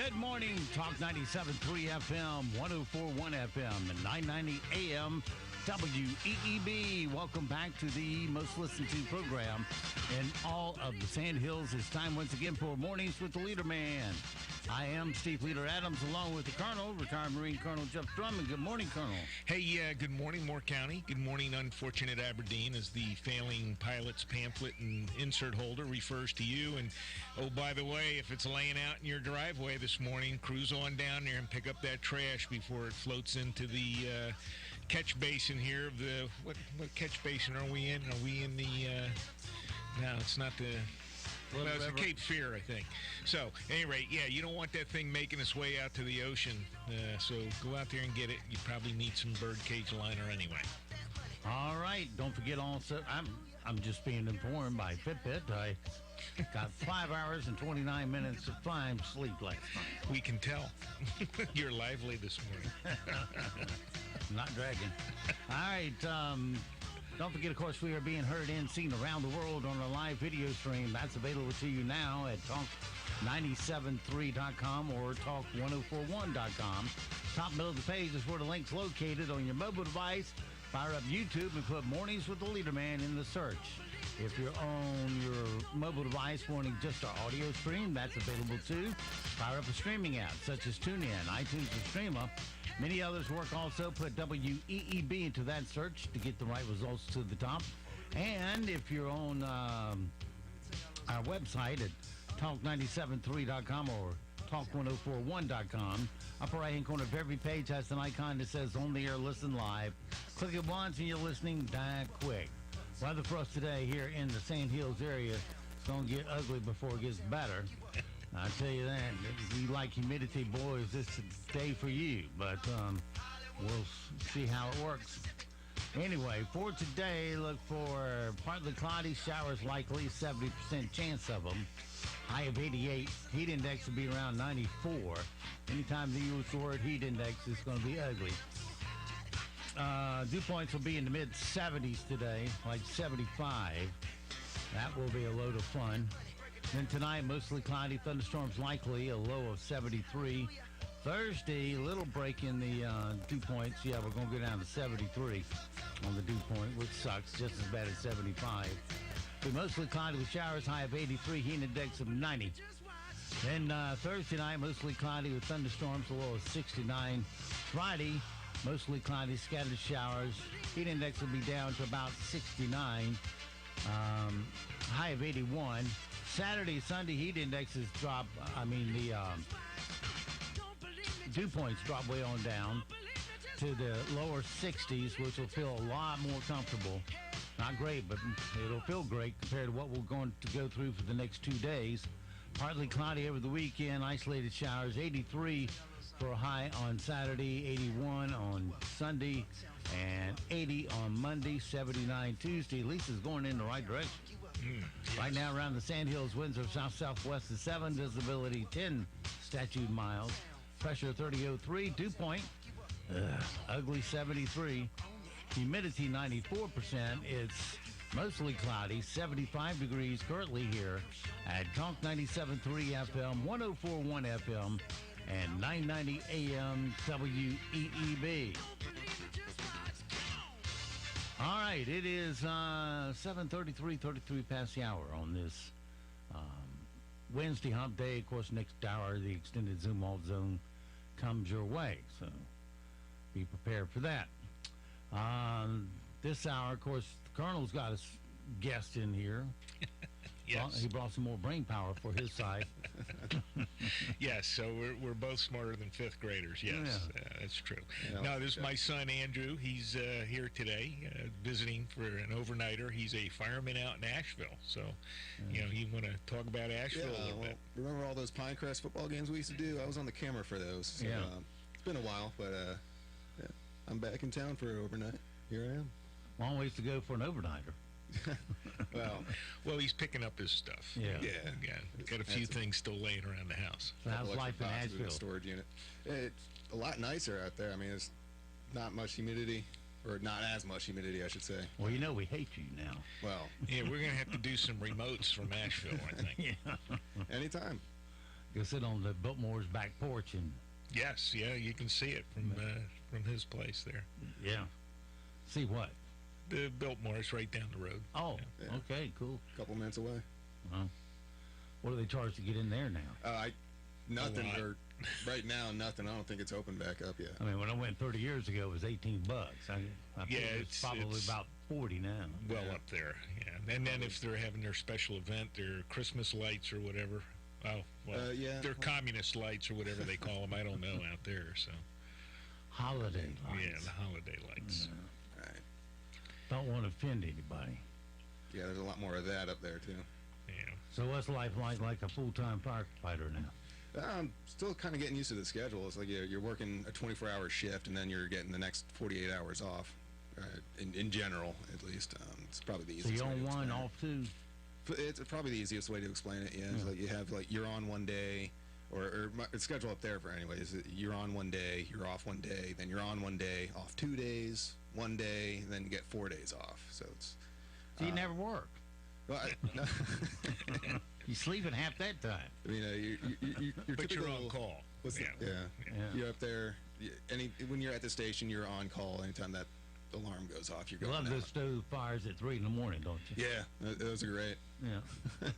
Good morning, Talk 97.3 FM, 104.1 FM, and 990 AM WEEB. Welcome back to the most listened to program in all of the Sand Hills. It's time once again for Mornings with the Leader Man. I am Steve Leader Adams, along with the Colonel, retired Marine Colonel Jeff Drummond. Good morning, Colonel. Hey, good morning, Moore County. Good morning, unfortunate Aberdeen, as the failing pilot's pamphlet and insert holder refers to you. And, oh, by the way, if it's laying out in your driveway this morning, cruise on down there and pick up that trash before it floats into the catch basin here of the, what catch basin are we in? Are we in the, no, it's not the... Well, it's a Cape Fear, I think. So, at any rate, yeah, you don't want that thing making its way out to the ocean. So go out there and get it. You probably need some birdcage liner anyway. All right. Don't forget also, I'm just being informed by Fitbit. I got 5 hours and 29 minutes of fine sleep last night. We can tell. You're lively this morning. Not dragging. All right. Don't forget, of course, we are being heard and seen around the world on our live video stream. That's available to you now at talk973.com or talk1041.com. Top middle of the page is where the link's located on your mobile device. Fire up YouTube and put Mornings with the Leader Man in the search. If you're on your mobile device wanting just our audio stream, that's available too. Fire up a streaming app such as TuneIn, iTunes, and Streama. Many others work also. Put WEEB into that search to get the right results to the top. And if you're on our website at talk973.com or talk1041.com, upper right-hand corner of every page has an icon that says On the Air Listen Live. Click it once and you're listening that quick. Weather for us today here in the Sand Hills area is going to get ugly before it gets better. I'll tell you that. If you like humidity, boys, this is the day for you. But we'll see how it works. Anyway, for today, look for partly cloudy, showers likely, 70% chance of them. High of 88. Heat index will be around 94. Anytime you use the word heat index, it's going to be ugly. Dew points will be in the mid-70s today, like 75. That will be a load of fun. Then tonight, mostly cloudy, thunderstorms likely, a low of 73. Thursday, a little break in the dew points. Yeah, we're going to go down to 73 on the dew point, which sucks, just as bad as 75. Be mostly cloudy with showers, high of 83, heat index of 90. Then Thursday night, mostly cloudy with thunderstorms, a low of 69. Friday, mostly cloudy, scattered showers. Heat index will be down to about 69. High of 81. Saturday, Sunday, heat indexes drop. The dew points drop way on down to the lower 60s, which will feel a lot more comfortable. Not great, but it'll feel great compared to what we're going to go through for the next 2 days. Partly cloudy over the weekend, isolated showers, 83 for a high on Saturday, 81 on Sunday, and 80 on Monday, 79 Tuesday. At least it's going in the right direction. Yes. Right now around the Sand Hills, winds are south-southwest of 7, visibility 10 statute miles, pressure 3003, dew point, ugly 73, humidity 94%. It's mostly cloudy, 75 degrees currently here at Talk 97.3 FM, 104.1 FM, and 990 AM WEEB. All right, it is 7:33 past the hour on this Wednesday hump day. Of course, next hour, the extended Zoom off zone comes your way, so be prepared for that. This hour, of course, the Colonel's got his guest in here. Yes. He brought some more brain power for his side. Yes, so we're both smarter than fifth graders. Yes, Yeah. That's true. Yeah, No, this is my son, Andrew. He's here today visiting for an overnighter. He's a fireman out in Asheville. So, you want to talk about Asheville a little bit? Remember all those Pinecrest football games we used to do? I was on the camera for those. So, Yeah. It's been a while, but I'm back in town for an overnight. Here I am. Long ways to go for an overnighter. Well, he's picking up his stuff. Yeah. Got a few things still laying around the house. So how's life in Asheville? Storage unit. It's a lot nicer out there. I mean, it's not much humidity, or not as much humidity, I should say. Well, we hate you now. Well, Yeah, we're going to have to do some remotes from Asheville, I think. Yeah. anytime. Go sit on the Biltmore's back porch and Yes, yeah, you can see it from his place there. yeah. See what? The Biltmore's right down the road. Oh, Yeah. okay, cool. A couple minutes away. What do they charge to get in there now? Nothing. A lot. Or right now, nothing. I don't think it's opened back up yet. I mean, when I went 30 years ago, it was $18. I think it's probably about 40 now. Well Yeah. up there, yeah. And then if they're having their special event, their Christmas lights or whatever. Oh, well, yeah. their communist lights or whatever they call them. I don't know out there. So Holiday lights. yeah, the holiday lights. Right. Don't want to offend anybody. Yeah, there's a lot more of that up there too. Yeah. So what's life like a full-time firefighter now? I'm still kind of getting used to the schedule. It's like you're working a 24-hour shift, and then you're getting the next 48 hours off. In general, at least, it's probably the So easiest. you're way to on one, explain off two? it. It's probably the easiest way to explain it. Yeah, It's like you have you're on one day, or it's scheduled up there for anyways. You're on one day, you're off one day, then you're on one day, off 2 days, 1 day, then you get 4 days off. So it's. So you never work. Well, no, You sleeping half that time. I mean, you're But you're typical- on call. What's Yeah. yeah. Yeah. You're up there. When you're at the station, you're on call. Anytime that alarm goes off, you're You going love out. those stove fires at 3 in the morning, don't you? Yeah, those are great. Yeah.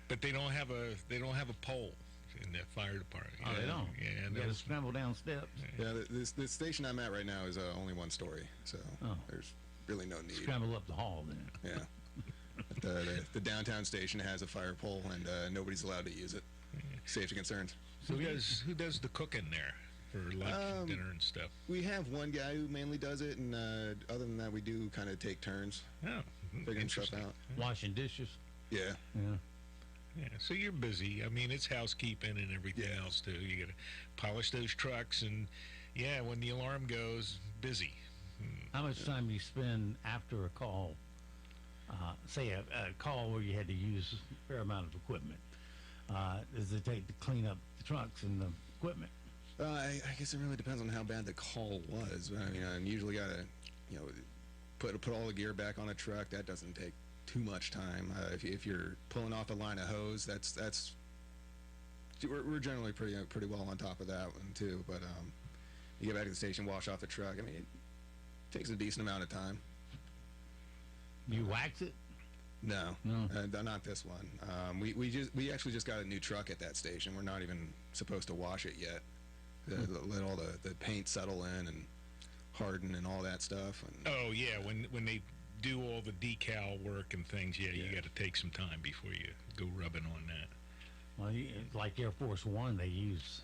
But they don't have a pole in the fire department. Oh, they don't? Yeah, You got to scramble down steps. Yeah, the station I'm at right now is only one story, so there's really no need. Scramble up the hall then. Yeah. But the downtown station has a fire pole, and nobody's allowed to use it. Safety concerns. Who does the cooking there for lunch and dinner and stuff? We have one guy who mainly does it, and other than that, we do kind of take turns Oh, figuring stuff interesting. out. Washing dishes. Yeah. Yeah. Yeah, so you're busy. I mean, it's housekeeping and everything Yeah. else too. You got to polish those trucks, and yeah, when the alarm goes, busy. How much time do you spend after a call? Say a call where you had to use a fair amount of equipment. Does it take to clean up the trucks and the equipment? I guess it really depends on how bad the call was. I mean, I usually got to, put all the gear back on a truck. That doesn't take too much time. If you're pulling off a line of hose, that's we're generally pretty well on top of that one too. But you get back to the station, wash off the truck. I mean, it takes a decent amount of time. You wax it? No, No. Not this one. We actually just got a new truck at that station. We're not even supposed to wash it yet. Let all the paint settle in and harden and all that stuff. And Oh yeah, when they do all the decal work and things, you Yeah. got to take some time before you go rubbing on that. Well, like Air Force One, they use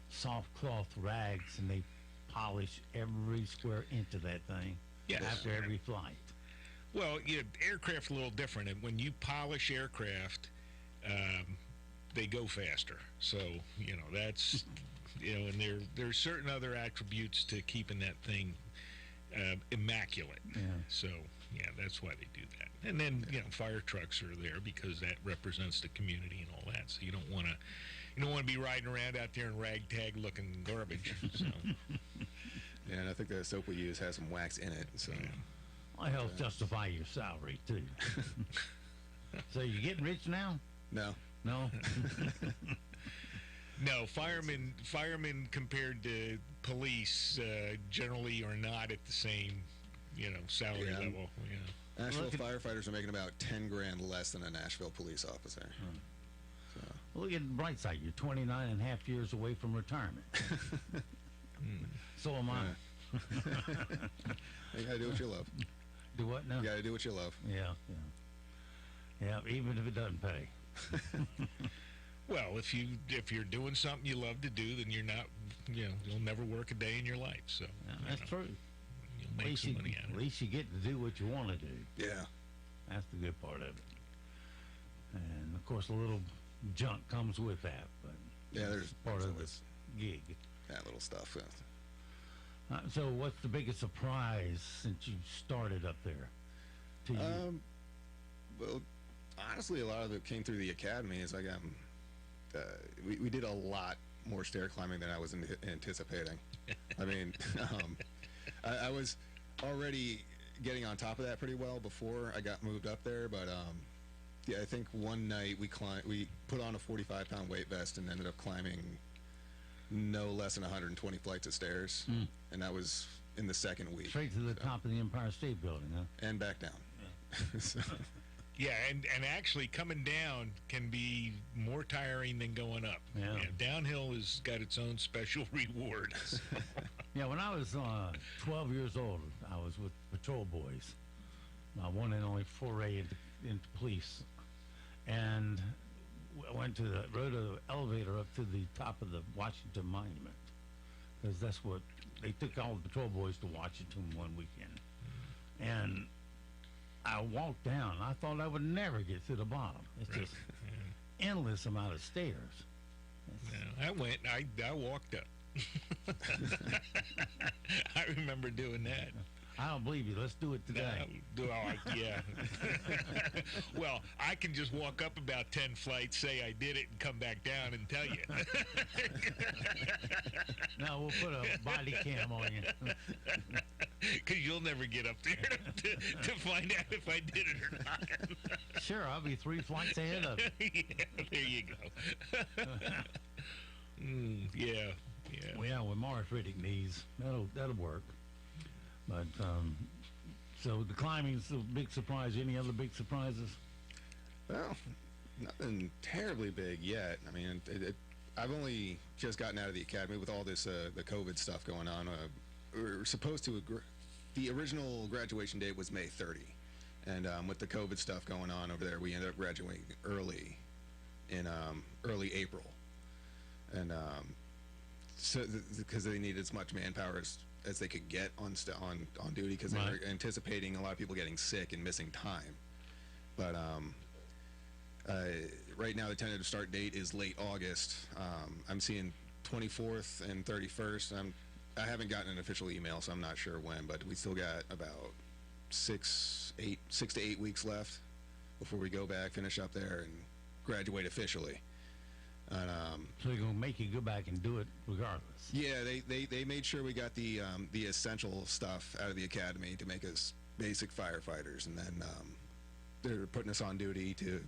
soft cloth rags and they polish every square inch of that thing Yes. after every flight. Well, aircraft's a little different. And when you polish aircraft, they go faster. So, that's, and there's certain other attributes to keeping that thing immaculate. Yeah. So, yeah, that's why they do that. And then, fire trucks are there because that represents the community and all that. So you don't want to be riding around out there in ragtag looking garbage. So, yeah, and I think the soap we use has some wax in it. So Well, it helps justify your salary too. So you getting rich now? no. No. no, firemen compared to police generally are not at the same, salary Yeah. level. Nashville Look at- firefighters are making about 10 grand less than a Nashville police officer. Look at the bright side. You're 29 and a half years away from retirement. So am I. You gotta do what you love. Do what now? You gotta do what you love. Yeah. Yeah, even if it doesn't pay. Well, if you're doing something you love to do, then you're not, you'll never work a day in your life. So Yeah, that's true. you'll At make least, some money out at of it. least you get to do what you want to do. Yeah. That's the good part of it. And of course, a little junk comes with that, but Yeah, it's there's part of the always gig. that little stuff. So, what's the biggest surprise since you started up there? To you? Well, honestly, a lot of it came through the academy. It's like we did a lot more stair climbing than I was anticipating. I mean, I was already getting on top of that pretty well before I got moved up there, but yeah, I think one night we put on a 45-pound weight vest and ended up climbing no less than 120 flights of stairs, and that was in the second week. Straight to the top of the Empire State Building, huh? And back down. Yeah. So, Yeah, and actually coming down can be more tiring than going up. Yeah. Downhill has got its own special rewards. Yeah, when I was 12 years old, I was with patrol boys. My one and only foray into police. And rode an elevator up to the top of the Washington Monument. Because that's what, they took all the patrol boys to Washington one weekend. And I walked down. I thought I would never get to the bottom. It's just endless amount of stairs. No, I walked up. I remember doing that. I don't believe you. Let's do it today. Yeah. Well, I can just walk up about 10 flights, say I did it, and come back down and tell you. No, we'll put a body cam on you. Because you'll never get up there to find out if I did it or not. Sure, I'll be 3 flights ahead of you. Yeah, there you go. Yeah. Well, with Morris Riddick knees, that'll work. But so the climbing's a big surprise. Any other big surprises? well, nothing terribly big yet. I mean, I've only just gotten out of the academy with all this the COVID stuff going on. We're supposed to the original graduation date was May 30, and with the COVID stuff going on over there, we ended up graduating early in early April, and so because they needed as much manpower as they could get on duty, because they were anticipating a lot of people getting sick and missing time. But right now the tentative start date is late August. I'm seeing 24th and 31st. I haven't gotten an official email, so I'm not sure when, but we still got about 6 to 8 weeks left before we go back, finish up there, and graduate officially. And, So they're gonna make you go back and do it regardless. yeah, they made sure we got the essential stuff out of the academy to make us basic firefighters, and then they're putting us on duty to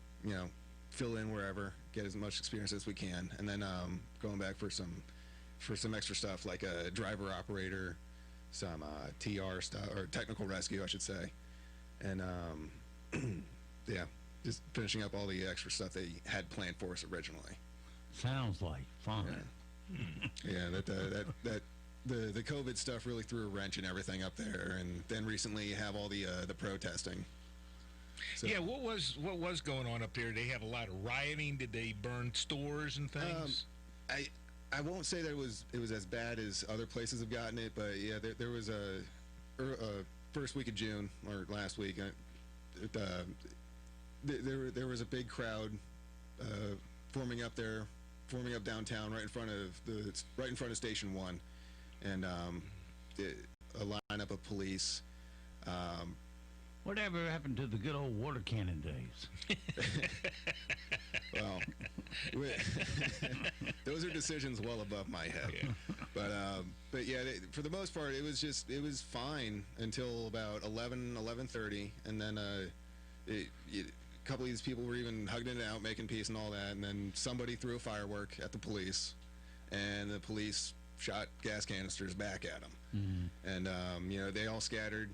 fill in wherever, get as much experience as we can, and then going back for some extra stuff like a driver operator, some TR stuff, or technical rescue I should say, and yeah, just finishing up all the extra stuff they had planned for us originally. Sounds like fun. Yeah, the COVID stuff really threw a wrench in everything up there, and then recently you have all the protesting. So, Yeah, what was going on up there? Did they have a lot of rioting? Did they burn stores and things? I won't say that it was as bad as other places have gotten it, but yeah, there was a first week of June, or last week. There was a big crowd forming up downtown, right in front of Station 1, and a lineup of police. Whatever happened to the good old water cannon days? Well, those are decisions well above my head. Yeah. But yeah, for the most part, it was fine until about 11:30, and then a couple of these people were even hugging it out, making peace and all that, and then somebody threw a firework at the police, and the police shot gas canisters back at them. And they all scattered,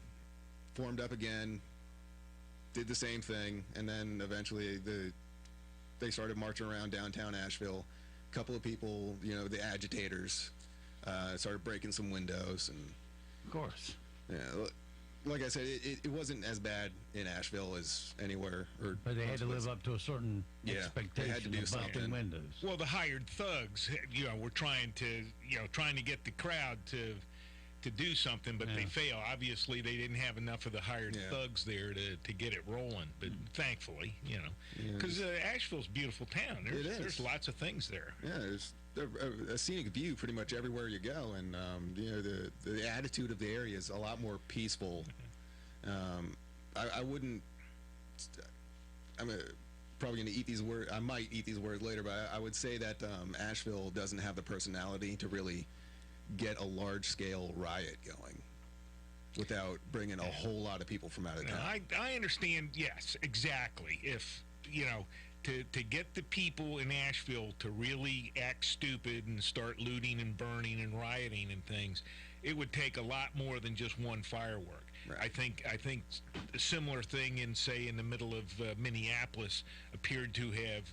formed up again, did the same thing, and then eventually they started marching around downtown Asheville. A couple of people, the agitators, started breaking some windows, and Of course. yeah, like I said, it wasn't as bad in Asheville as anywhere. But they had to live up to a certain they expectation had to do of busting something. windows. Well, the hired thugs, were trying to get the crowd to do something, but they fail. Obviously, they didn't have enough of the hired thugs there to get it rolling. But thankfully, because Asheville's a beautiful town. There's lots of things there. Yeah, there's a scenic view pretty much everywhere you go, and the attitude of the area is a lot more peaceful. I wouldn't. I'm probably going to eat these words. I might eat these words later, but I would say that Asheville doesn't have the personality to really get a large-scale riot going without bringing a whole lot of people from out of town. I understand. Yes, exactly. If to get the people in Asheville to really act stupid and start looting and burning and rioting and things, it would take a lot more than just one firework. Right. I think a similar thing in the middle of Minneapolis appeared to have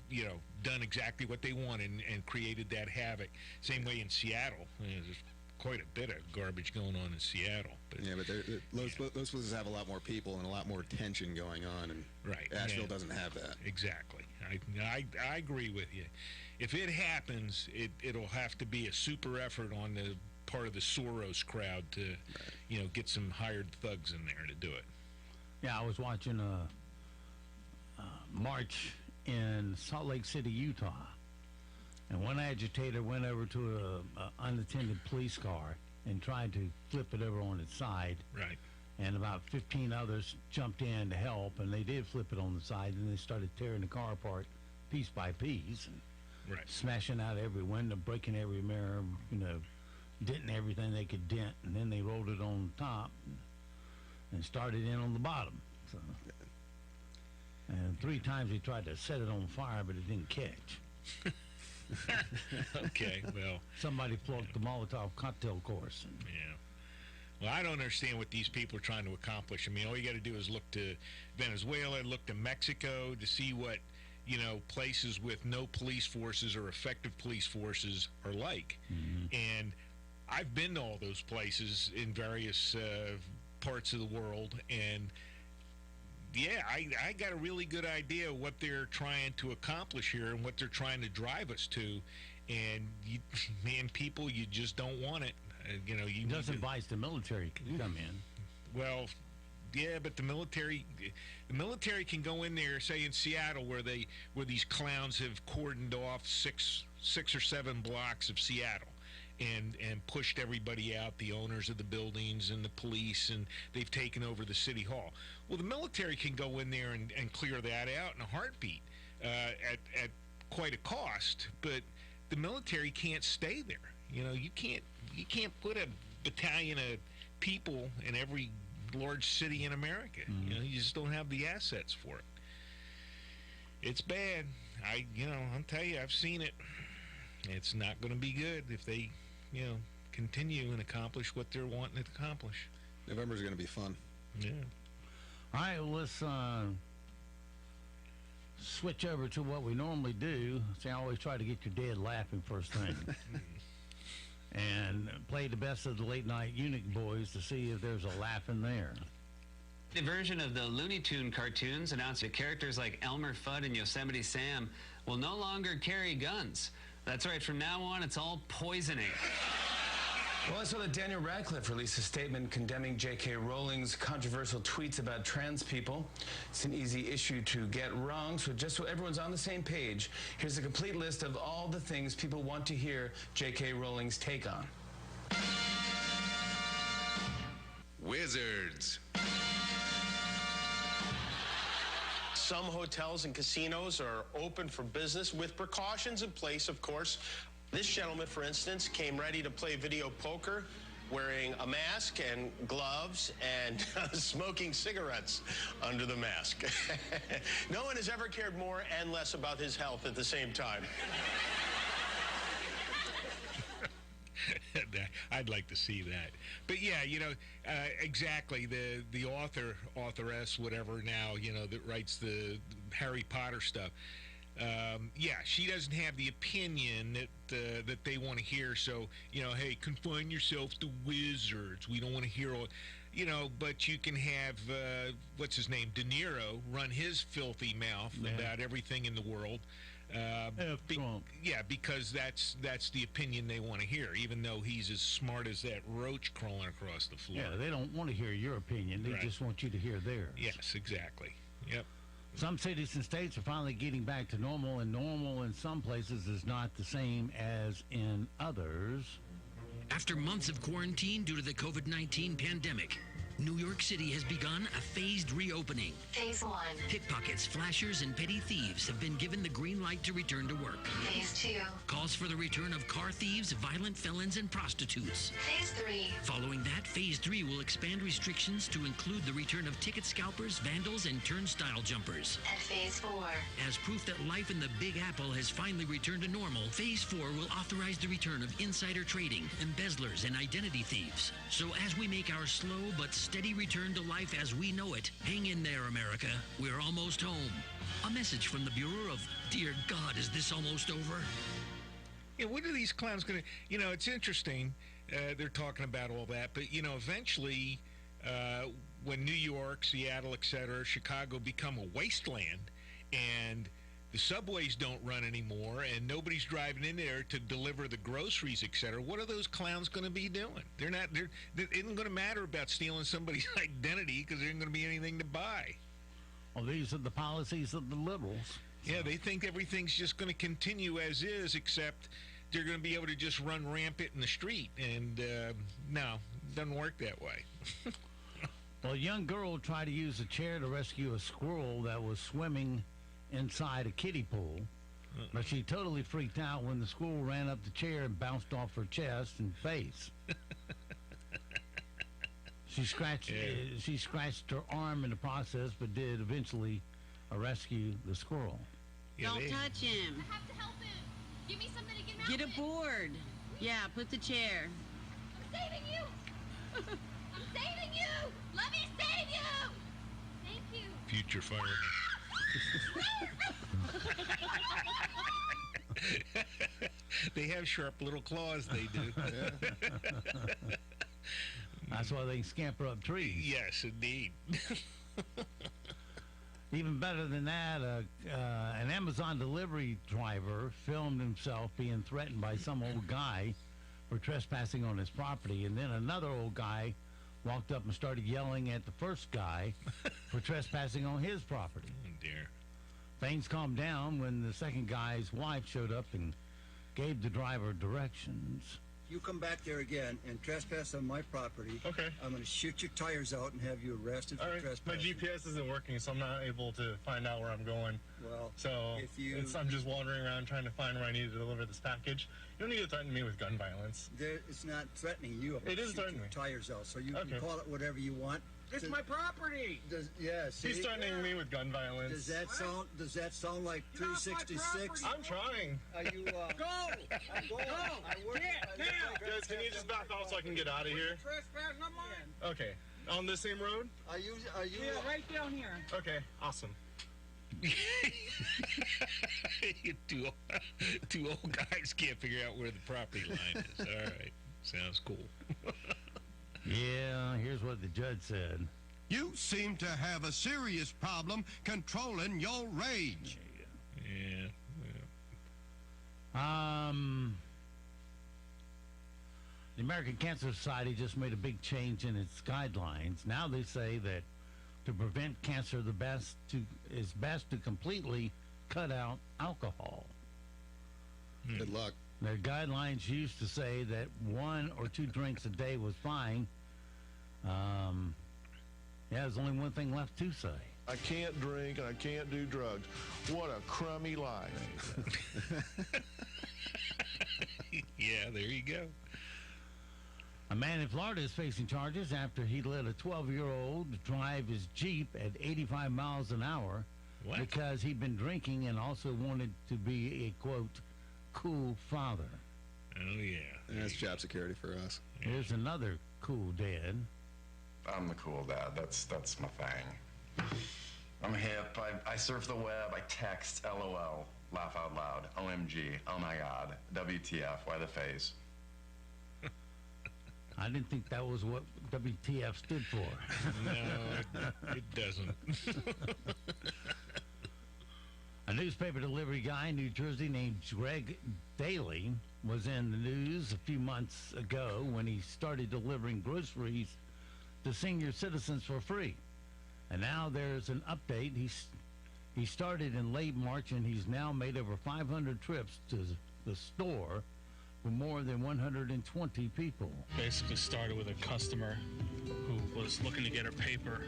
done exactly what they wanted and created that havoc. Same way in Seattle. There's quite a bit of garbage going on in Seattle. But those places have a lot more people and a lot more tension going on, and right. Asheville doesn't have that. Exactly. I agree with you. If it happens, it'll have to be a super effort on the part of the Soros crowd to, get some hired thugs in there to do it. Yeah, I was watching a march in Salt Lake City, Utah, and one agitator went over to a unattended police car and tried to flip it over on its side. Right. And about 15 others jumped in to help, and they did flip it on the side, and they started tearing the car apart piece by piece, and right. smashing out every window, breaking every mirror, denting everything they could dent, and then they rolled it on top and started in on the bottom. So, and 3 times they tried to set it on fire, but it didn't catch. Okay, well. Somebody flunked the Molotov cocktail course. Yeah. Well, I don't understand what these people are trying to accomplish. I mean, all you got to do is look to Venezuela, look to Mexico to see what, places with no police forces or effective police forces are like. Mm-hmm. And I've been to all those places in various parts of the world, and yeah, I got a really good idea what they're trying to accomplish here and what they're trying to drive us to. And people, you just don't want it. It doesn't advise the military to come in. Well, yeah, but the military can go in there, say in Seattle, where these clowns have cordoned off six or 7 blocks of Seattle. And pushed everybody out, the owners of the buildings and the police, and they've taken over the city hall. Well, the military can go in there and clear that out in a heartbeat at quite a cost, but the military can't stay there. You can't put a battalion of people in every large city in America. Mm-hmm. You just don't have the assets for it. It's bad. I'll tell you, I've seen it. It's not going to be good if they continue and accomplish what they're wanting to accomplish. November's going to be fun. Yeah. All right, well, let's switch over to what we normally do. See, I always try to get your dad laughing first thing. And play the best of the late night Eunuch Boys to see if there's a laugh in there. The version of the Looney Tune cartoons announced that characters like Elmer Fudd and Yosemite Sam will no longer carry guns. That's right, from now on, it's all poisoning. Well, I saw that Daniel Radcliffe released a statement condemning J.K. Rowling's controversial tweets about trans people. It's an easy issue to get wrong, so just so everyone's on the same page, here's a complete list of all the things people want to hear J.K. Rowling's take on. Wizards. Some hotels and casinos are open for business with precautions in place, of course. This gentleman, for instance, came ready to play video poker, wearing a mask and gloves and smoking cigarettes under the mask. No one has ever cared more and less about his health at the same time. I'd like to see that. But yeah, exactly. The authoress, whatever now, that writes the Harry Potter stuff. Yeah, she doesn't have the opinion that they want to hear. So, hey, confine yourself to wizards. We don't want to hear all, but you can have, what's his name, De Niro, run his filthy mouth about everything in the world. Because that's the opinion they want to hear, even though he's as smart as that roach crawling across the floor. Yeah, they don't want to hear your opinion. They just want you to hear theirs. Yes, exactly. Yep. Some cities and states are finally getting back to normal, and normal in some places is not the same as in others. After months of quarantine due to the COVID-19 pandemic, New York City has begun a phased reopening. Phase 1. Pickpockets, flashers, and petty thieves have been given the green light to return to work. Phase 2. Calls for the return of car thieves, violent felons, and prostitutes. Phase 3. Following that, Phase 3 will expand restrictions to include the return of ticket scalpers, vandals, and turnstile jumpers. And Phase 4. As proof that life in the Big Apple has finally returned to normal, Phase 4 will authorize the return of insider trading, embezzlers, and identity thieves. So as we make our slow but steady return to life as we know it, hang in there, America. We're almost home. A message from the Bureau of Dear God, is this almost over? Yeah, what are these clowns going to... You know, it's interesting. They're talking about all that. But, you know, eventually, when New York, Seattle, etc., Chicago become a wasteland, and the subways don't run anymore, and nobody's driving in there to deliver the groceries, etc., what are those clowns going to be doing? It isn't going to matter about stealing somebody's identity because there isn't going to be anything to buy. Well, these are the policies of the liberals. Yeah, they think everything's just going to continue as is, except they're going to be able to just run rampant in the street. And no, it doesn't work that way. Well, a young girl tried to use a chair to rescue a squirrel that was swimming inside a kiddie pool. But she totally freaked out when the squirrel ran up the chair and bounced off her chest and face. She scratched her arm in the process, but did eventually rescue the squirrel. Yeah, Don't touch him. I have to help him. Give me something to get him out Get of a board. Yeah, put the chair. I'm saving you. I'm saving you. Let me save you. Thank you. Future fireman. They have sharp little claws, they do. That's why they can scamper up trees. Yes, indeed. Even better than that, an Amazon delivery driver filmed himself being threatened by some old guy for trespassing on his property, and then another old guy walked up and started yelling at the first guy for trespassing on his property. Oh, dear. Things calmed down when the second guy's wife showed up and gave the driver directions. You come back there again and trespass on my property. Okay. I'm going to shoot your tires out and have you arrested for trespassing. My GPS isn't working, so I'm not able to find out where I'm going. Well, so I'm just wandering around trying to find where I need to deliver this package. You don't need to threaten me with gun violence. It's not threatening you. It is threatening me. Tires out, so you can call it whatever you want. It's my property. He's threatening me with gun violence. Does that sound like 366? I'm trying. Are you Go! Go! Guys, can you just back off so I can get out of here? Trespassing on mine. Okay. On the same road? Are you? Yeah, right down here. Okay, awesome. Two old guys can't figure out where the property line is. All right. Sounds cool. Yeah, here's what the judge said. You seem to have a serious problem controlling your rage. Yeah. The American Cancer Society just made a big change in its guidelines. Now they say that to prevent cancer, it's best to completely cut out alcohol. Good luck. Their guidelines used to say that 1 or 2 drinks a day was fine. There's only one thing left to say. I can't drink and I can't do drugs. What a crummy life. Yeah, there you go. A man in Florida is facing charges after he let a 12-year-old drive his Jeep at 85 miles an hour because he'd been drinking and also wanted to be a, quote, cool father. Oh, yeah. That's job security for us. Here's another cool dad. I'm the cool dad. That's my thing. I'm hip. I surf the web. I text LOL. Laugh out loud. OMG. Oh my God. WTF. Why the face? I didn't think that was what WTF stood for. No, it doesn't. A newspaper delivery guy in New Jersey named Greg Daly was in the news a few months ago when he started delivering groceries to senior citizens for free. And now there's an update. He started in late March, and he's now made over 500 trips to the store for more than 120 people. Basically started with a customer who was looking to get her paper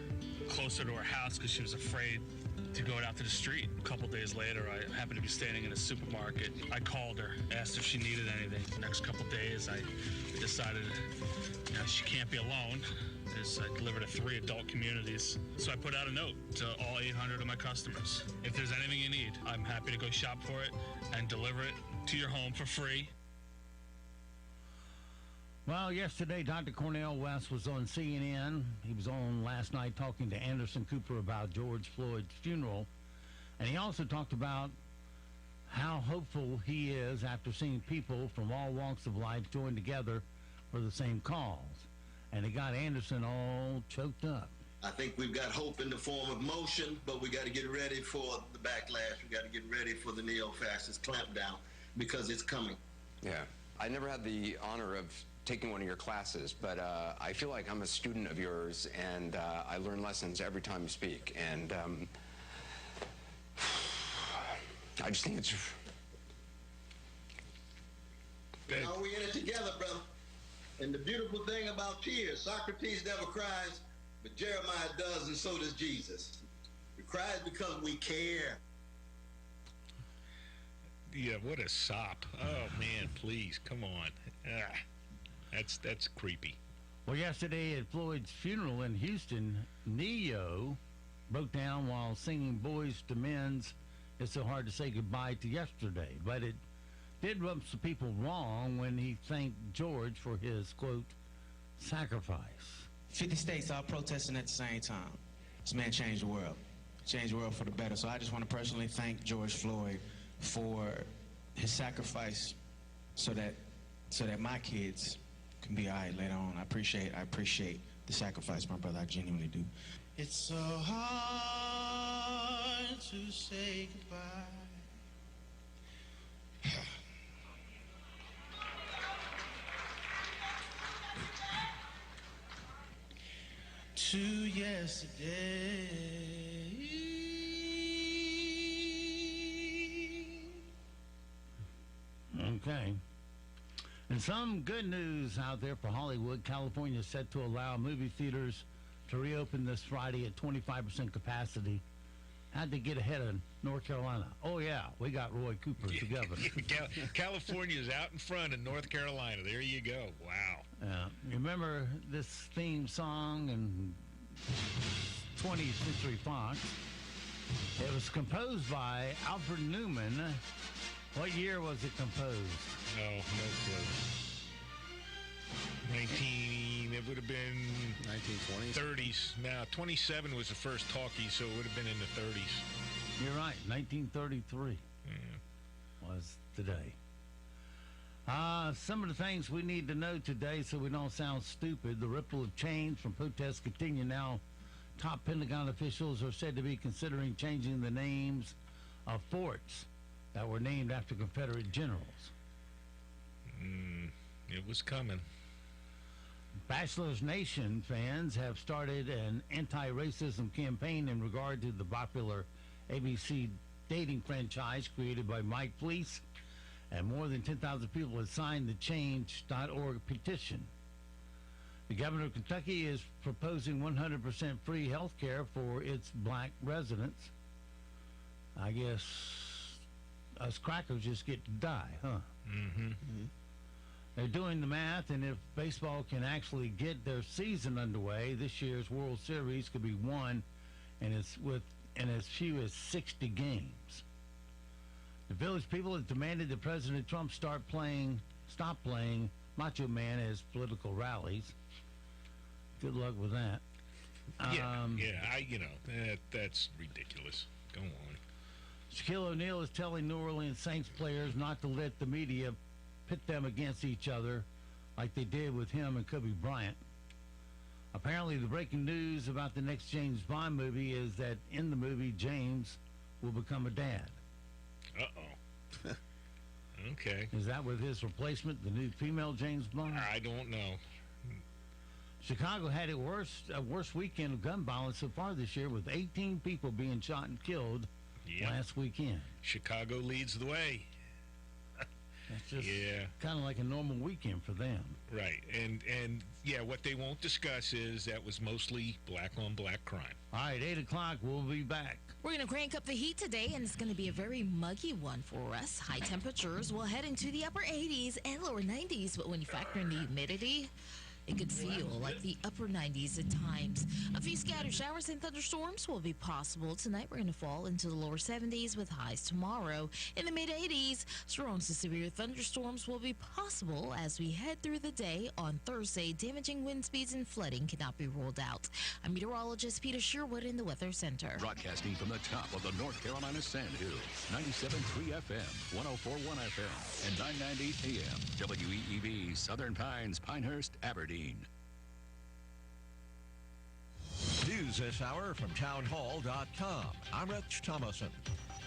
closer to her house because she was afraid to go out to the street. A couple days later, I happened to be standing in a supermarket. I called her, asked if she needed anything. The next couple days, I decided, she can't be alone. I deliver to 3 adult communities. So I put out a note to all 800 of my customers. If there's anything you need, I'm happy to go shop for it and deliver it to your home for free. Well, yesterday, Dr. Cornel West was on CNN. He was on last night talking to Anderson Cooper about George Floyd's funeral. And he also talked about how hopeful he is after seeing people from all walks of life join together for the same cause. And it got Anderson all choked up. I think we've got hope in the form of motion, but we got to get ready for the backlash. We got to get ready for the neo-fascist clampdown because it's coming. Yeah. I never had the honor of taking one of your classes, but I feel like I'm a student of yours, and I learn lessons every time you speak. And I just think it's... Now we're in it together, brother. And the beautiful thing about tears, Socrates never cries, but Jeremiah does, and so does Jesus. We cry because we care. Yeah, what a sop. Oh, man, please, come on. That's creepy. Well, yesterday at Floyd's funeral in Houston, Neo broke down while singing Boys to Men's It's So Hard to Say Goodbye to Yesterday. But it did rub some people wrong when he thanked George for his, quote, sacrifice. 50 states all protesting at the same time. This man changed the world. Changed the world for the better. So I just want to personally thank George Floyd for his sacrifice so that my kids can be all right later on. I appreciate the sacrifice, my brother. I genuinely do. It's so hard to say goodbye. To yesterday. Okay. And some good news out there for Hollywood. California is set to allow movie theaters to reopen this Friday at 25% capacity. Had to get ahead of North Carolina. Oh, yeah, we got Roy Cooper as the governor. California's out in front of North Carolina. There you go. Wow. Remember this theme song in 20th Century Fox? It was composed by Alfred Newman. What year was it composed? Oh, no clue. It would have been 1920s. 30s. Now, 27 was the first talkie, so it would have been in the 30s. You're right. 1933 was today. Some of the things we need to know today so we don't sound stupid. The ripple of change from protests continue now. Top Pentagon officials are said to be considering changing the names of forts that were named after Confederate generals. It was coming. Bachelor's Nation fans have started an anti-racism campaign in regard to the popular ABC dating franchise created by Mike Fleece, and more than 10,000 people have signed the Change.org petition. The governor of Kentucky is proposing 100% free health care for its black residents. I guess us crackers just get to die, huh? Mm-hmm. They're doing the math, and if baseball can actually get their season underway, this year's World Series could be won in as few as 60 games. The Village people have demanded that President Trump stop playing Macho Man as political rallies. Good luck with that. That's ridiculous. Go on. Shaquille O'Neal is telling New Orleans Saints players not to let the media pit them against each other like they did with him and Kobe Bryant. Apparently, the breaking news about the next James Bond movie is that in the movie, James will become a dad. Uh-oh. Okay. Is that with his replacement, the new female James Bond? I don't know. Chicago had a worst weekend of gun violence so far this year, with 18 people being shot and killed last weekend. Chicago leads the way. It's just Yeah. kind of like a normal weekend for them. Right. And yeah, what they won't discuss is that was mostly black-on-black crime. All right, 8 o'clock, we'll be back. We're going to crank up the heat today, and it's going to be a very muggy one for us. High temperatures will head into the upper 80s and lower 90s, but when you factor in the humidity, it could feel like the upper 90s at times. A few scattered showers and thunderstorms will be possible tonight. We're going to fall into the lower 70s with highs tomorrow. In the mid 80s, strong to severe thunderstorms will be possible as we head through the day on Thursday. Damaging wind speeds and flooding cannot be ruled out. I'm meteorologist Peter Sherwood in the Weather Center. Broadcasting from the top of the North Carolina Sand Hills, 97.3 FM, 104.1 FM, and 990 AM. WEEB, Southern Pines, Pinehurst, Aberdeen. News this hour from townhall.com. I'm Rich Thomason.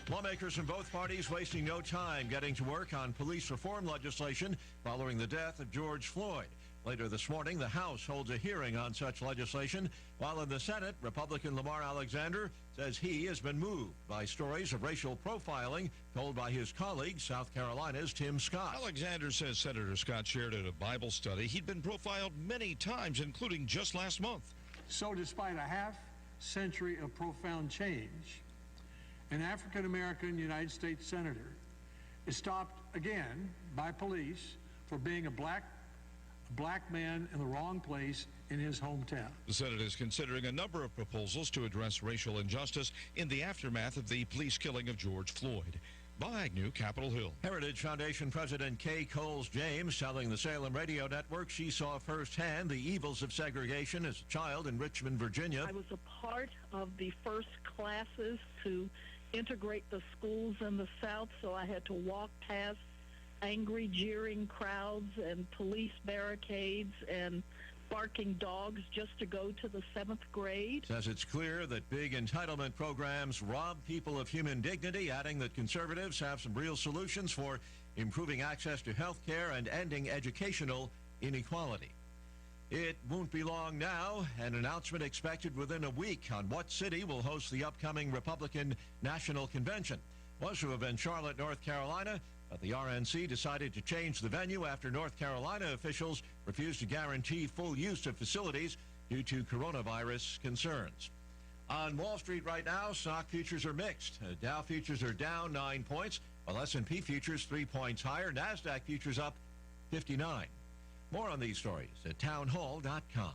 Lawmakers from both parties wasting no time getting to work on police reform legislation following the death of George Floyd. Later this morning, the House holds a hearing on such legislation, while in the Senate, Republican Lamar Alexander says he has been moved by stories of racial profiling told by his colleague, South Carolina's Tim Scott. Alexander says Senator Scott shared at a Bible study he'd been profiled many times, including just last month. So despite a half-century of profound change, an African-American United States senator is stopped again by police for being a black man in the wrong place in his hometown. The Senate is considering a number of proposals to address racial injustice in the aftermath of the police killing of George Floyd. Bob Agnew, Capitol Hill. Heritage Foundation President Kay Coles James telling the Salem Radio Network she saw firsthand the evils of segregation as a child in Richmond, Virginia. I was a part of the first classes to integrate the schools in the South, so I had to walk past angry, jeering crowds and police barricades and barking dogs just to go to the 7th grade. Says it's clear that big entitlement programs rob people of human dignity, adding that conservatives have some real solutions for improving access to health care and ending educational inequality. It won't be long now. An announcement expected within a week on what city will host the upcoming Republican National Convention. Was to have been Charlotte, North Carolina, but the RNC decided to change the venue after North Carolina officials refused to guarantee full use of facilities due to coronavirus concerns. On Wall Street right now, stock futures are mixed. Dow futures are down 9 points, while S&P futures 3 points higher. NASDAQ futures up 59. More on these stories at townhall.com.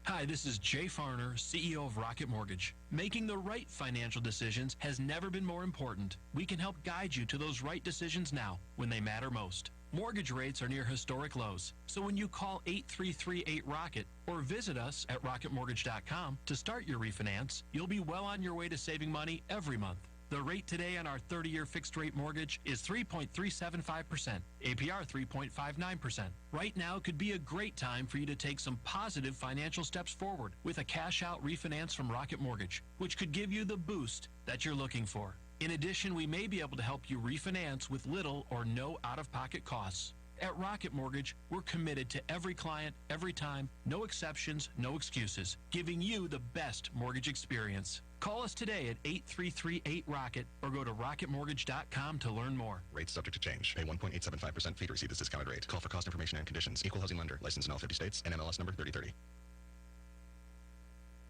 Hi, this is Jay Farner, CEO of Rocket Mortgage. Making the right financial decisions has never been more important. We can help guide you to those right decisions now, when they matter most. Mortgage rates are near historic lows, so when you call 8338-ROCKET or visit us at rocketmortgage.com to start your refinance, you'll be well on your way to saving money every month. The rate today on our 30-year fixed-rate mortgage is 3.375%, APR 3.59%. Right now could be a great time for you to take some positive financial steps forward with a cash-out refinance from Rocket Mortgage, which could give you the boost that you're looking for. In addition, we may be able to help you refinance with little or no out-of-pocket costs. At Rocket Mortgage, we're committed to every client, every time, no exceptions, no excuses, giving you the best mortgage experience. Call us today at 8338-ROCKET or go to rocketmortgage.com to learn more. Rates subject to change. Pay 1.875% fee to receive this discounted rate. Call for cost information and conditions. Equal housing lender. Licensed in all 50 states. NMLS number 3030.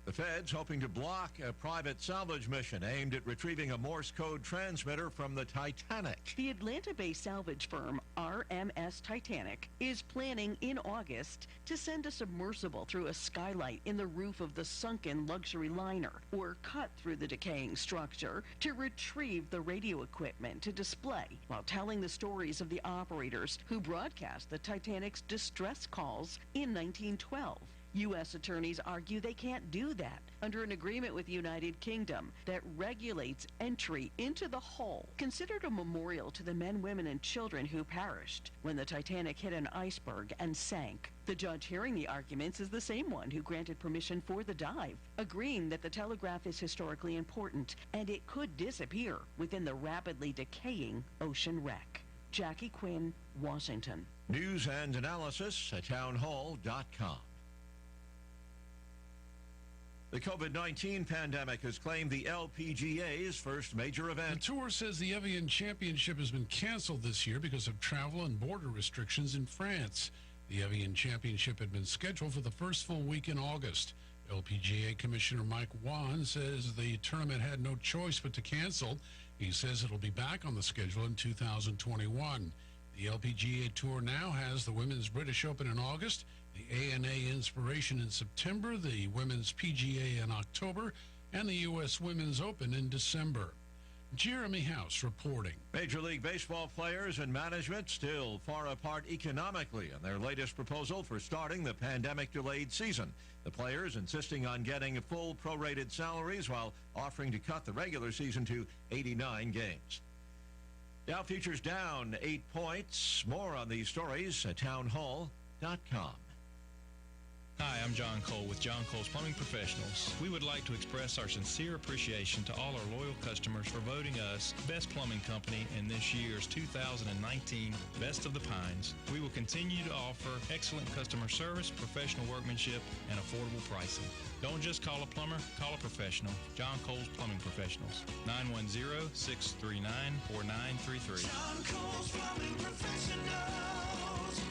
The Fed's hoping to block a private salvage mission aimed at retrieving a Morse code transmitter from the Titanic. The Atlanta-based salvage firm RMS Titanic is planning in August to send a submersible through a skylight in the roof of the sunken luxury liner or cut through the decaying structure to retrieve the radio equipment to display while telling the stories of the operators who broadcast the Titanic's distress calls in 1912. U.S. attorneys argue they can't do that under an agreement with the United Kingdom that regulates entry into the hull, considered a memorial to the men, women, and children who perished when the Titanic hit an iceberg and sank. The judge hearing the arguments is the same one who granted permission for the dive, agreeing that the telegraph is historically important and it could disappear within the rapidly decaying ocean wreck. Jackie Quinn, Washington. News and analysis at townhall.com. The COVID-19 pandemic has claimed the LPGA's first major event. The tour says the Evian Championship has been canceled this year because of travel and border restrictions in France. The Evian Championship had been scheduled for the first full week in August. LPGA Commissioner Mike Wan says the tournament had no choice but to cancel. He says it'll be back on the schedule in 2021. The LPGA Tour now has the Women's British Open in August, the ANA Inspiration in September, the Women's PGA in October, and the U.S. Women's Open in December. Jeremy House reporting. Major League Baseball players and management still far apart economically in their latest proposal for starting the pandemic-delayed season. The players insisting on getting full prorated salaries while offering to cut the regular season to 89 games. Dow futures down 8 points. More on these stories at townhall.com. Hi, I'm John Cole with John Cole's Plumbing Professionals. We would like to express our sincere appreciation to all our loyal customers for voting us Best Plumbing Company in this year's 2019 Best of the Pines. We will continue to offer excellent customer service, professional workmanship, and affordable pricing. Don't just call a plumber, call a professional. John Cole's Plumbing Professionals, 910-639-4933. John Cole's Plumbing Professionals.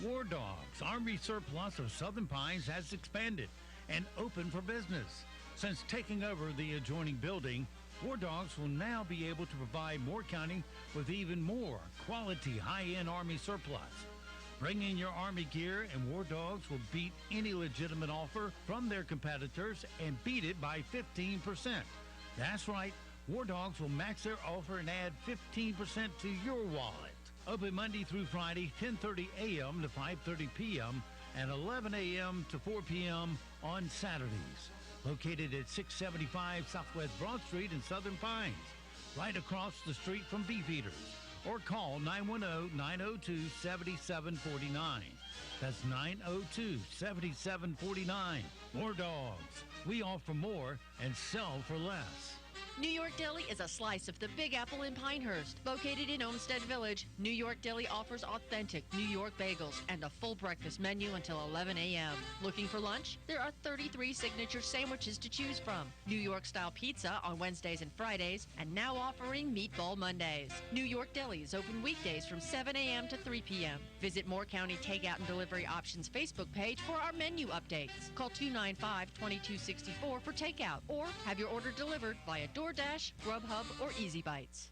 War Dogs, Army surplus of Southern Pines, has expanded and opened for business. Since taking over the adjoining building, War Dogs will now be able to provide Moore County with even more quality high-end Army surplus. Bring in your Army gear and War Dogs will beat any legitimate offer from their competitors and beat it by 15%. That's right, War Dogs will match their offer and add 15% to your wallet. Open Monday through Friday, 10:30 a.m. to 5:30 p.m. and 11 a.m. to 4 p.m. on Saturdays. Located at 675 Southwest Broad Street in Southern Pines, right across the street from Beefeaters. Or call 910-902-7749. That's 902-7749. War Dogs. We offer more and sell for less. New York Deli is a slice of the Big Apple in Pinehurst. Located in Olmsted Village, New York Deli offers authentic New York bagels and a full breakfast menu until 11 a.m. Looking for lunch? There are 33 signature sandwiches to choose from. New York-style pizza on Wednesdays and Fridays, and now offering Meatball Mondays. New York Deli is open weekdays from 7 a.m. to 3 p.m. Visit Moore County Takeout and Delivery Options Facebook page for our menu updates. Call 295-2264 for takeout, or have your order delivered via DoorDash, Grubhub, or Easy Bites.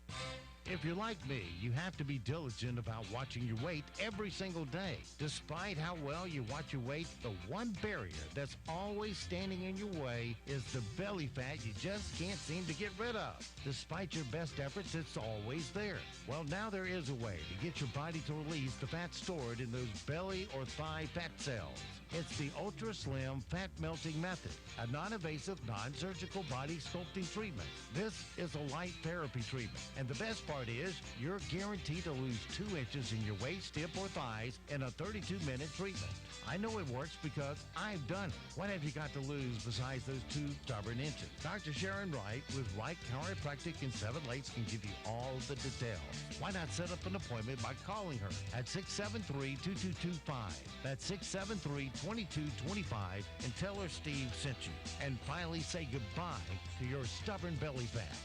If you're like me, you have to be diligent about watching your weight every single day. Despite how well you watch your weight, the one barrier that's always standing in your way is the belly fat you just can't seem to get rid of. Despite your best efforts, it's always there. Well, now there is a way to get your body to release the fat stored in those belly or thigh fat cells. It's the Ultra Slim Fat Melting Method, a non-invasive, non-surgical body sculpting treatment. This is a light therapy treatment, and the best part is you're guaranteed to lose 2 inches in your waist, hip, or thighs in a 32-minute treatment. I know it works because I've done it. What have you got to lose besides those 2 stubborn inches? Dr. Sharon Wright with Wright Chiropractic in 7 Lakes can give you all the details. Why not set up an appointment by calling her at 673-2225. That's 673-2225 and tell her Steve sent you. And finally say goodbye to your stubborn belly fat.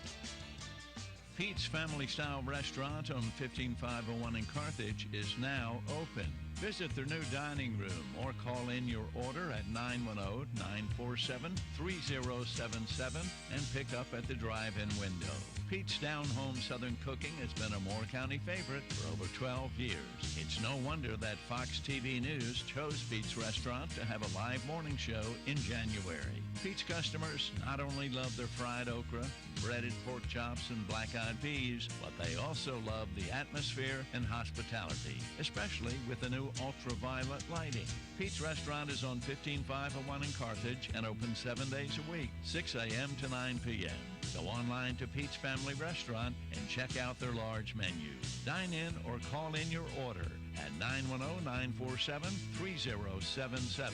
Pete's Family Style Restaurant on 15501 in Carthage is now open. Visit their new dining room or call in your order at 910-947-3077 and pick up at the drive-in window. Pete's Down Home Southern Cooking has been a Moore County favorite for over 12 years. It's no wonder that Fox TV News chose Pete's Restaurant to have a live morning show in January. Pete's customers not only love their fried okra, breaded pork chops, and black-eyed peas, but they also love the atmosphere and hospitality, especially with the new ultraviolet lighting. Pete's Restaurant is on 15501 in Carthage and open 7 days a week, 6 a.m. to 9 p.m. Go online to Pete's Family Restaurant and check out their large menu. Dine in or call in your order at 910-947-3077,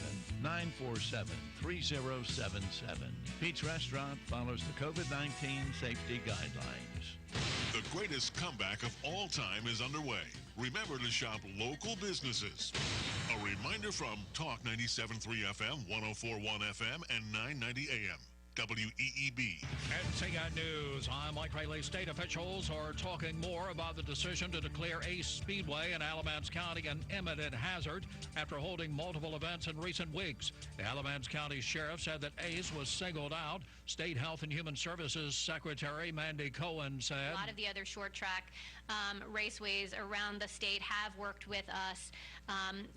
947-3077. Pete's Restaurant follows the COVID-19 safety guidelines. The greatest comeback of all time is underway. Remember to shop local businesses. A reminder from Talk 97.3 FM, 104.1 FM, and 990 AM. WEEB. NCN News. I'm Mike Rayleigh. State officials are talking more about the decision to declare Ace Speedway in Alamance County an imminent hazard after holding multiple events in recent weeks. The Alamance County Sheriff said that Ace was singled out. State Health and Human Services Secretary Mandy Cohen said, a lot of the other short track raceways around the state have worked with us.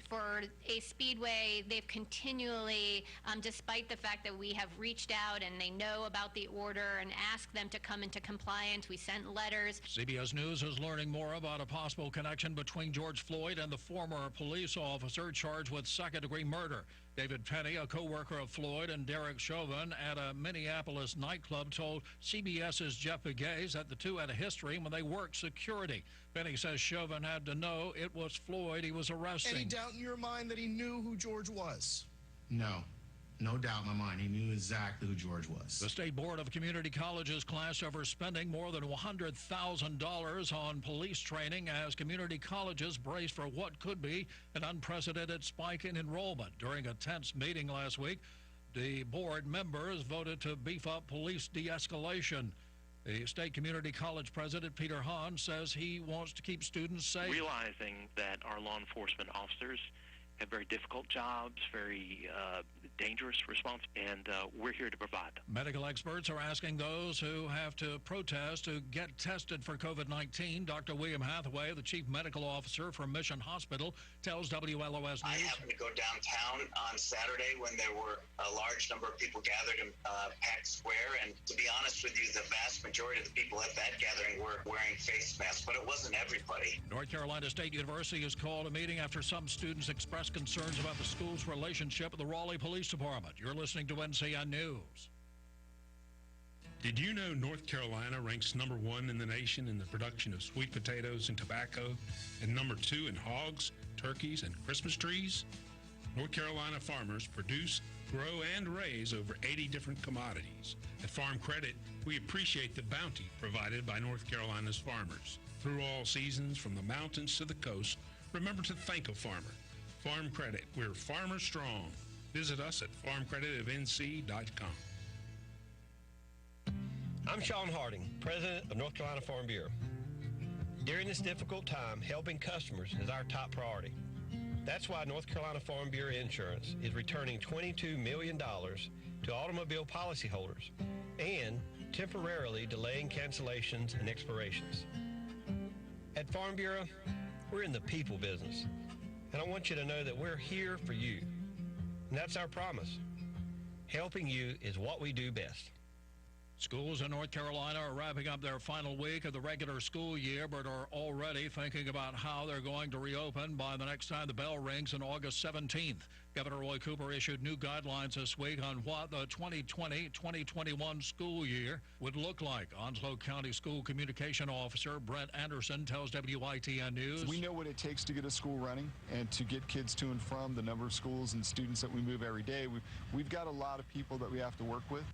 For Ace Speedway, they've continually, despite the fact that we have reached out and they know about the order and asked them to come into compliance, we sent letters. CBS News is learning more about a possible connection between George Floyd and the former police officer charged with second-degree murder. David Penny, a co-worker of Floyd, and Derek Chauvin at a Minneapolis nightclub told CBS's Jeff Begay that the two had a history when they worked security. Penny says Chauvin had to know it was Floyd he was arresting. Any doubt in your mind that he knew who George was? No. No doubt in my mind. He knew exactly who George was. The State Board of Community Colleges class over spending more than $100,000 on police training as community colleges brace for what could be an unprecedented spike in enrollment. During a tense meeting last week, the board members voted to beef up police de-escalation. The State Community College president, Peter Hahn, says he wants to keep students safe. Realizing that our law enforcement officers have very difficult jobs, very dangerous response, and we're here to provide. Medical experts are asking those who have to protest to get tested for COVID-19. Dr. William Hathaway, the chief medical officer for Mission Hospital, tells WLOS News. I happened to go downtown on Saturday when there were a large number of people gathered in Pack Square, and to be honest with you, the vast majority of the people at that gathering were wearing face masks, but it wasn't everybody. North Carolina State University has called a meeting after some students expressed concerns about the school's relationship with the Raleigh Police Department. You're listening to NCN News. Did you know North Carolina ranks number 1 in the nation in the production of sweet potatoes and tobacco, and number 2 in hogs, turkeys, and Christmas trees? North Carolina farmers produce, grow, and raise over 80 different commodities. At Farm Credit, we appreciate the bounty provided by North Carolina's farmers. Through all seasons, from the mountains to the coast, remember to thank a farmer. Farm Credit, we're farmer strong. Visit us at farmcreditofnc.com. I'm Sean Harding, President of North Carolina Farm Bureau. During this difficult time, helping customers is our top priority. That's why North Carolina Farm Bureau Insurance is returning $22 million to automobile policyholders and temporarily delaying cancellations and expirations. At Farm Bureau, we're in the people business, and I want you to know that we're here for you. And that's our promise. Helping you is what we do best. Schools in North Carolina are wrapping up their final week of the regular school year, but are already thinking about how they're going to reopen by the next time the bell rings on August 17th. Governor Roy Cooper issued new guidelines this week on what the 2020-2021 school year would look like. Onslow County School Communication Officer Brent Anderson tells WITN News. We know what it takes to get a school running and to get kids to and from the number of schools and students that we move every day. We've got a lot of people that we have to work with.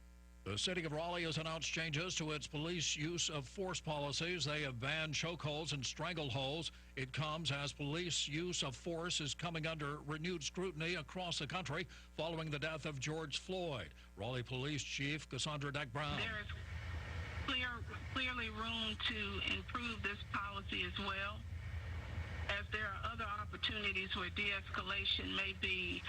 The city of Raleigh has announced changes to its police use of force policies. They have banned chokeholds and strangleholds. It comes as police use of force is coming under renewed scrutiny across the country following the death of George Floyd. Raleigh Police Chief Cassandra Deck-Brown. There is clearly room to improve this policy as well, as there are other opportunities where de-escalation may be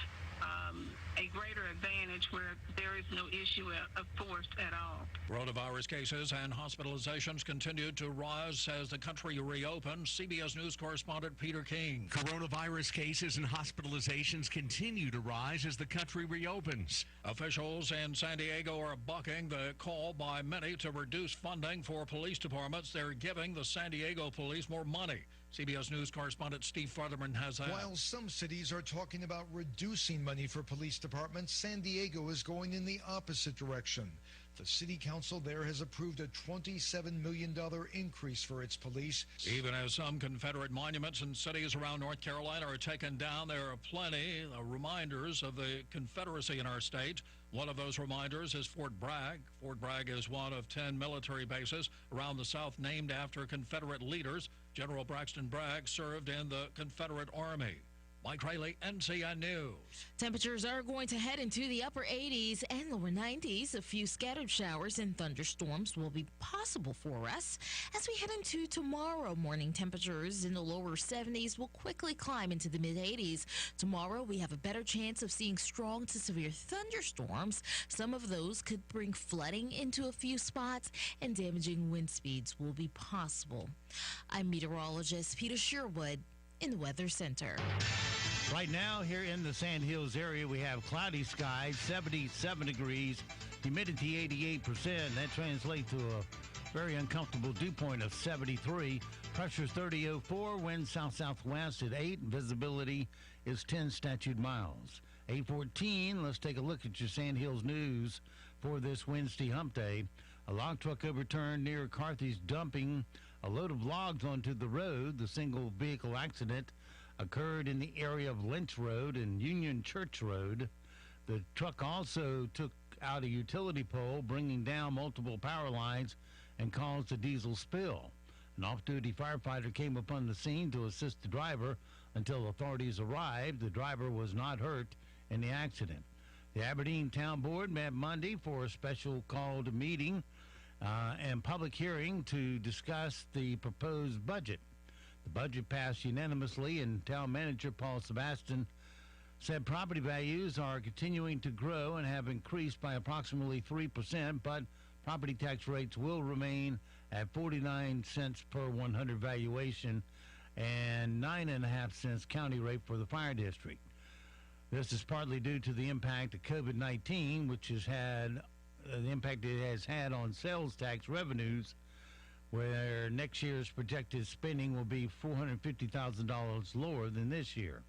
a greater advantage where there is no issue of force at all. Coronavirus cases and hospitalizations continued to rise as the country reopened. CBS News correspondent Peter King. Coronavirus cases and hospitalizations continue to rise as the country reopens. Officials in San Diego are bucking the call by many to reduce funding for police departments. They're giving the San Diego police more money. CBS News correspondent Steve Futterman has that. While some cities are talking about reducing money for police departments, San Diego is going in the opposite direction. The city council there has approved a $27 million increase for its police. Even as some Confederate monuments in cities around North Carolina are taken down, there are plenty of reminders of the Confederacy in our state. One of those reminders is Fort Bragg. Fort Bragg is one of 10 military bases around the South named after Confederate leaders. General Braxton Bragg served in the Confederate Army. Mike Rayleigh, NCN News. Temperatures are going to head into the upper 80s and lower 90s. A few scattered showers and thunderstorms will be possible for us. As we head into tomorrow, morning temperatures in the lower 70s will quickly climb into the mid-80s. Tomorrow, we have a better chance of seeing strong to severe thunderstorms. Some of those could bring flooding into a few spots, and damaging wind speeds will be possible. I'm meteorologist Peter Sherwood in the Weather Center. Right now, here in the Sand Hills area, we have cloudy skies, 77 degrees, humidity 88%. That translates to a very uncomfortable dew point of 73. Pressure 3004, wind south-southwest at 8, and visibility is 10 statute miles. 8:14, let's take a look at your Sand Hills news for this Wednesday hump day. A log truck overturned near Carthy's dumping a load of logs onto the road. The single vehicle accident occurred in the area of Lynch Road and Union Church Road. The truck also took out a utility pole, bringing down multiple power lines and caused a diesel spill. An off-duty firefighter came upon the scene to assist the driver until authorities arrived. The driver was not hurt in the accident. The Aberdeen Town Board met Monday for a special called meeting and public hearing to discuss the proposed budget. The budget passed unanimously, and Town Manager Paul Sebastian said property values are continuing to grow and have increased by approximately 3%, but property tax rates will remain at 49 cents per 100 valuation and 9.5 cents county rate for the fire district. This is partly due to the impact of COVID-19, which has had the impact it has had on sales tax revenues, where next year's projected spending will be $450,000 lower than this year.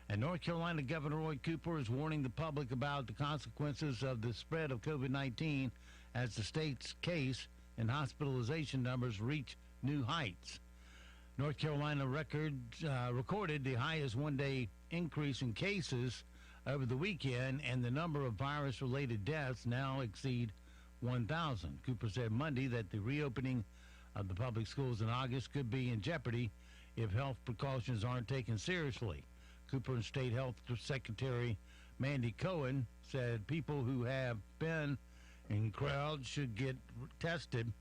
And North Carolina Governor Roy Cooper is warning the public about the consequences of the spread of COVID-19 as the state's case and hospitalization numbers reach new heights. North Carolina recorded the highest one-day increase in cases over the weekend, and the number of virus-related deaths now exceed 1,000. Cooper said Monday that the reopening of the public schools in August could be in jeopardy if health precautions aren't taken seriously. Cooper and State Health Secretary Mandy Cohen said people who have been in crowds should get tested.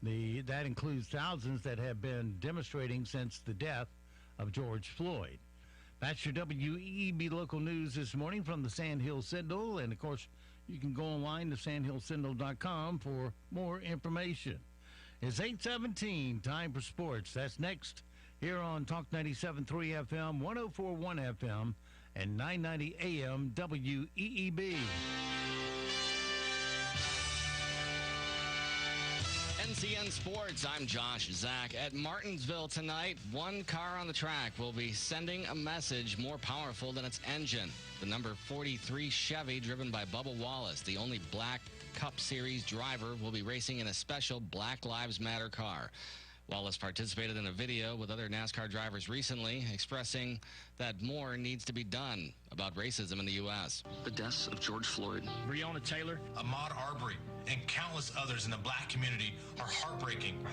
That includes thousands that have been demonstrating since the death of George Floyd. That's your WEEB local news this morning from the Sand Hills Sentinel. And, of course, you can go online to sandhillsentinel.com for more information. It's 8:17, time for sports. That's next here on Talk 97.3 FM, 104.1 FM, and 990 AM WEEB. NCN Sports, I'm Josh Zach. At Martinsville tonight, one car on the track will be sending a message more powerful than its engine. The number 43 Chevy, driven by Bubba Wallace, the only Black Cup Series driver, will be racing in a special Black Lives Matter car. Wallace participated in a video with other NASCAR drivers recently, expressing that more needs to be done about racism in the U.S. The deaths of George Floyd, Breonna Taylor, Ahmaud Arbery, and countless others in the black community are heartbreaking.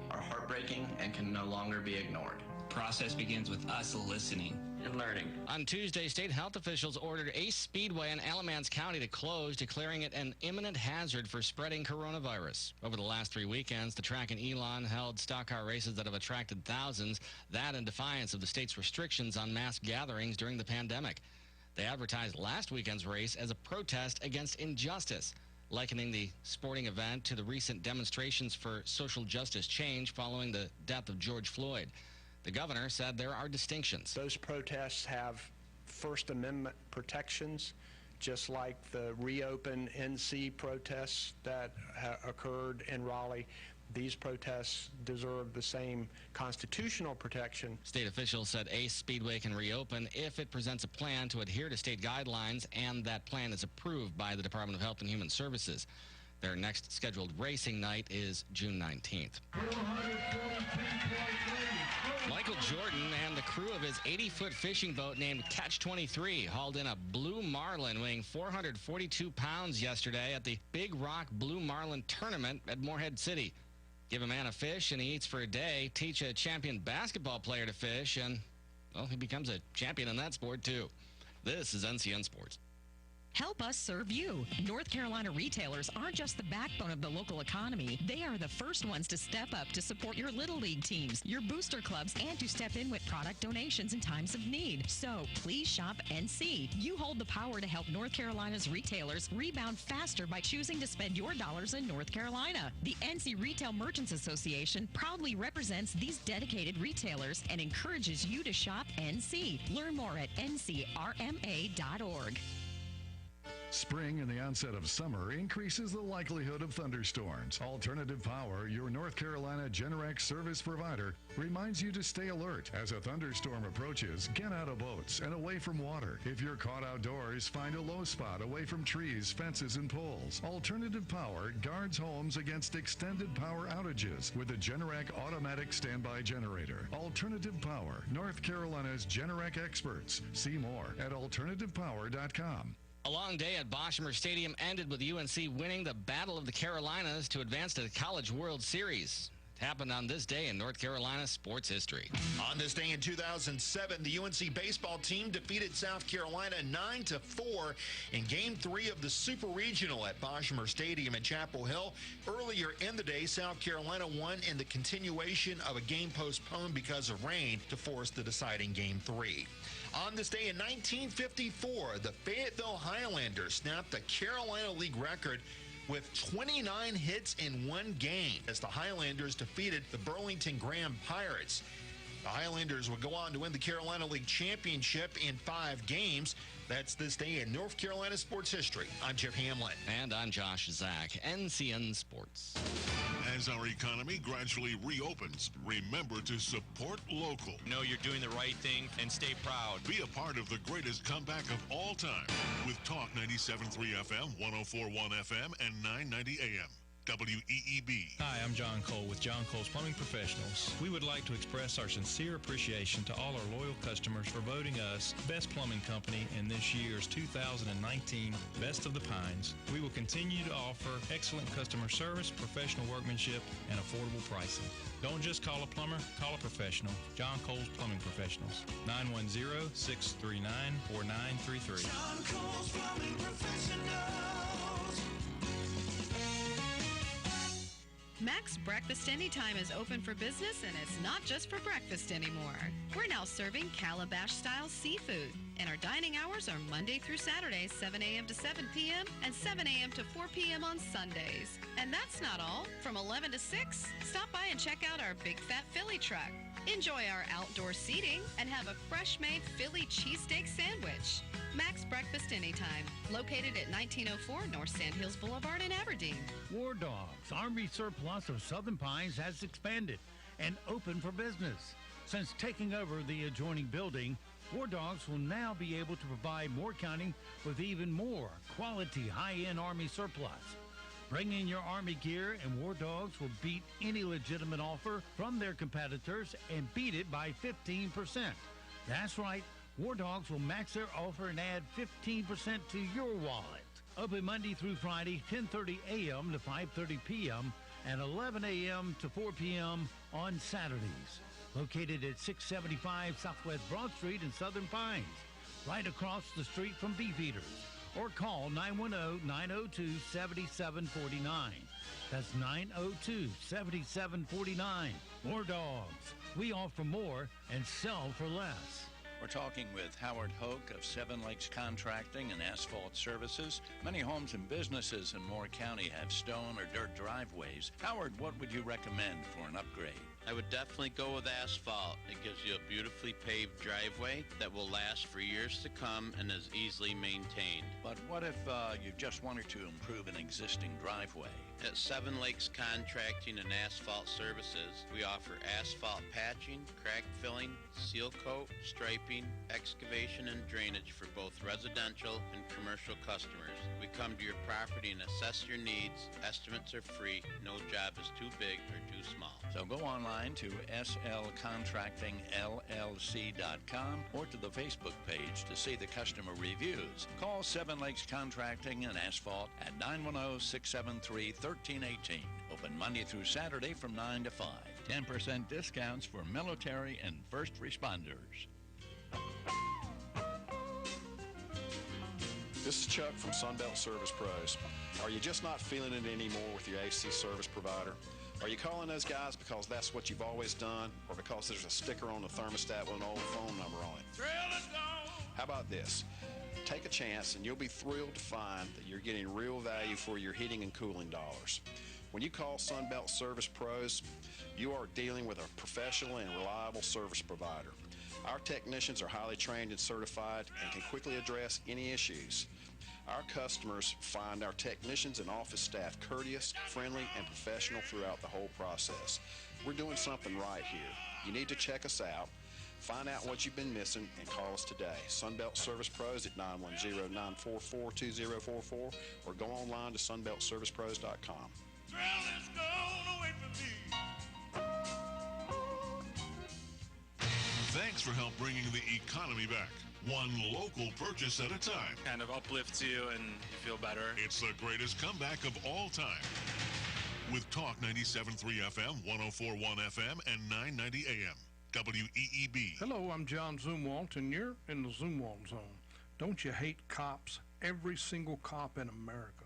Are heartbreaking and can no longer be ignored. Process begins with us listening and learning. On Tuesday, state health officials ordered Ace Speedway in Alamance County to close, declaring it an imminent hazard for spreading coronavirus. Over the last 3 weekends, the track in Elon held stock car races that have attracted thousands, that in defiance of the state's restrictions on mass gatherings during the pandemic. They advertised last weekend's race as a protest against injustice, likening the sporting event to the recent demonstrations for social justice change following the death of George Floyd. The governor said there are distinctions. Those protests have First Amendment protections, just like the Reopen NC protests that occurred in Raleigh. These protests deserve the same constitutional protection. State officials said Ace Speedway can reopen if it presents a plan to adhere to state guidelines and that plan is approved by the Department of Health and Human Services. Their next scheduled racing night is June 19th. Michael Jordan and the crew of his 80-foot fishing boat named Catch 23 hauled in a blue marlin weighing 442 pounds yesterday at the Big Rock Blue Marlin Tournament at Morehead City. Give a man a fish and he eats for a day. Teach a champion basketball player to fish and, well, he becomes a champion in that sport too. This is NCN Sports. Help us serve you. North Carolina retailers aren't just the backbone of the local economy. They are the first ones to step up to support your Little League teams, your booster clubs, and to step in with product donations in times of need. So please shop NC. You hold the power to help North Carolina's retailers rebound faster by choosing to spend your dollars in North Carolina. The NC Retail Merchants Association proudly represents these dedicated retailers and encourages you to shop NC. Learn more at ncrma.org. Spring and the onset of summer increases the likelihood of thunderstorms. Alternative Power, your North Carolina Generac service provider, reminds you to stay alert. As a thunderstorm approaches, get out of boats and away from water. If you're caught outdoors, find a low spot away from trees, fences, and poles. Alternative Power guards homes against extended power outages with a Generac automatic standby generator. Alternative Power, North Carolina's Generac experts. See more at alternativepower.com. A long day at Boshemer Stadium ended with UNC winning the Battle of the Carolinas to advance to the College World Series. It happened on this day in North Carolina sports history. On this day in 2007, the UNC baseball team defeated South Carolina 9-4 in Game 3 of the Super Regional at Boshemer Stadium in Chapel Hill. Earlier in the day, South Carolina won in the continuation of a game postponed because of rain to force the deciding Game 3. On this day in 1954, the Fayetteville Highlanders snapped the Carolina League record with 29 hits in one game as the Highlanders defeated the Burlington Graham Pirates. The Highlanders would go on to win the Carolina League Championship in 5 games. That's this day in North Carolina sports history. I'm Jeff Hamlin. And I'm Josh Zach, NCN Sports. As our economy gradually reopens, remember to support local. Know you're doing the right thing and stay proud. Be a part of the greatest comeback of all time with Talk 97.3 FM, 104.1 FM, and 990 AM. WEEB. Hi, I'm John Cole with John Cole's Plumbing Professionals. We would like to express our sincere appreciation to all our loyal customers for voting us Best Plumbing Company in this year's 2019 Best of the Pines. We will continue to offer excellent customer service, professional workmanship, and affordable pricing. Don't just call a plumber, call a professional. John Cole's Plumbing Professionals. 910-639-4933. John Cole's Plumbing Professionals. Mac's Breakfast Anytime is open for business, and it's not just for breakfast anymore. We're now serving Calabash-style seafood, and our dining hours are Monday through Saturday, 7 a.m. to 7 p.m. and 7 a.m. to 4 p.m. on Sundays. And that's not all. From 11 to 6, stop by and check out our Big Fat Philly truck. Enjoy our outdoor seating and have a fresh-made Philly cheesesteak sandwich. Mac's Breakfast Anytime, located at 1904 North Sand Hills Boulevard in Aberdeen. War Dogs, Army surplus of Southern Pines, has expanded and open for business. Since taking over the adjoining building, War Dogs will now be able to provide Moore County with even more quality high-end Army surplus. Bring in your Army gear and War Dogs will beat any legitimate offer from their competitors and beat it by 15%. That's right. War Dogs will match their offer and add 15% to your wallet. Open Monday through Friday, 10:30 a.m. to 5:30 p.m. and 11 a.m. to 4 p.m. on Saturdays. Located at 675 Southwest Broad Street in Southern Pines, right across the street from Beefeaters. Or call 910-902-7749. That's 902-7749. War Dogs. We offer more and sell for less. We're talking with Howard Hoke of Seven Lakes Contracting and Asphalt Services. Many homes and businesses in Moore County have stone or dirt driveways. Howard, what would you recommend for an upgrade? I would definitely go with asphalt. It gives you a beautifully paved driveway that will last for years to come and is easily maintained. But what if you just wanted to improve an existing driveway? At Seven Lakes Contracting and Asphalt Services, we offer asphalt patching, crack filling, seal coat, striping, excavation, and drainage for both residential and commercial customers. We come to your property and assess your needs. Estimates are free. No job is too big or too small. So go online to slcontractingllc.com or to the Facebook page to see the customer reviews. Call Seven Lakes Contracting and Asphalt at 910-673-1318. Open Monday through Saturday from 9 to 5. 10% discounts for military and first responders. This is Chuck from Sunbelt Service Pros. Are you just not feeling it anymore with your AC service provider? Are you calling those guys because that's what you've always done, or because there's a sticker on the thermostat with an old phone number on it? How about this? Take a chance and you'll be thrilled to find that you're getting real value for your heating and cooling dollars. When you call Sunbelt Service Pros, you are dealing with a professional and reliable service provider. Our technicians are highly trained and certified and can quickly address any issues. Our customers find our technicians and office staff courteous, friendly, and professional throughout the whole process. We're doing something right here. You need to check us out. Find out what you've been missing and call us today. Sunbelt Service Pros at 910-944-2044 or go online to sunbeltservicepros.com. Thanks for help bringing the economy back. One local purchase at a time. Kind of uplifts you and you feel better. It's the greatest comeback of all time. With Talk 97.3 FM, 104.1 FM, and 990 AM. WEEB. Hello, I'm John Zumwalt, and you're in the Zumwalt Zone. Don't you hate cops? Every single cop in America.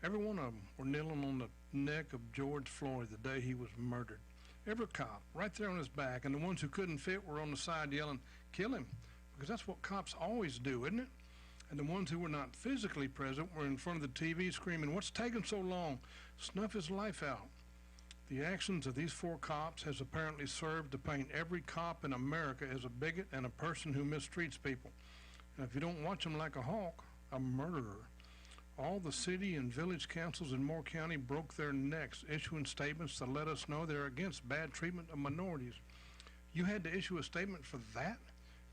Every one of them were kneeling on the neck of George Floyd the day he was murdered. Every cop, right there on his back, and the ones who couldn't fit were on the side yelling, "Kill him," because that's what cops always do, isn't it? And the ones who were not physically present were in front of the TV screaming, "What's taking so long? Snuff his life out." The actions of these four cops has apparently served to paint every cop in America as a bigot and a person who mistreats people. And if you don't watch them like a hawk, a murderer. All the city and village councils in Moore County broke their necks issuing statements to let us know they're against bad treatment of minorities. You had to issue a statement for that?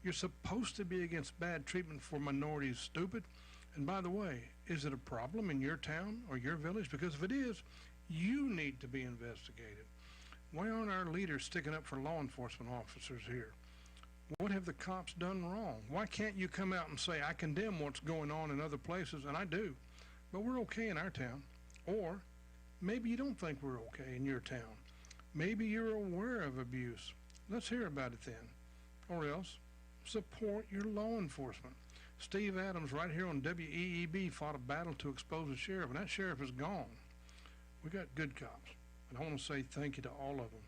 You're supposed to be against bad treatment for minorities, stupid. And by the way, is it a problem in your town or your village? Because if it is, you need to be investigated. Why aren't our leaders sticking up for law enforcement officers here? What have the cops done wrong? Why can't you come out and say, "I condemn what's going on in other places," and I do, but we're okay in our town? Or maybe you don't think we're okay in your town. Maybe you're aware of abuse. Let's hear about it then. Or else, support your law enforcement. Steve Adams right here on WEEB fought a battle to expose the sheriff, and that sheriff is gone. We got good cops, and I want to say thank you to all of them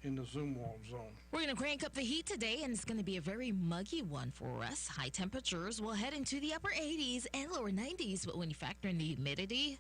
in the Zumwalt Zone. We're going to crank up the heat today, and it's going to be a very muggy one for us. High temperatures will head into the upper 80s and lower 90s, but when you factor in the humidity,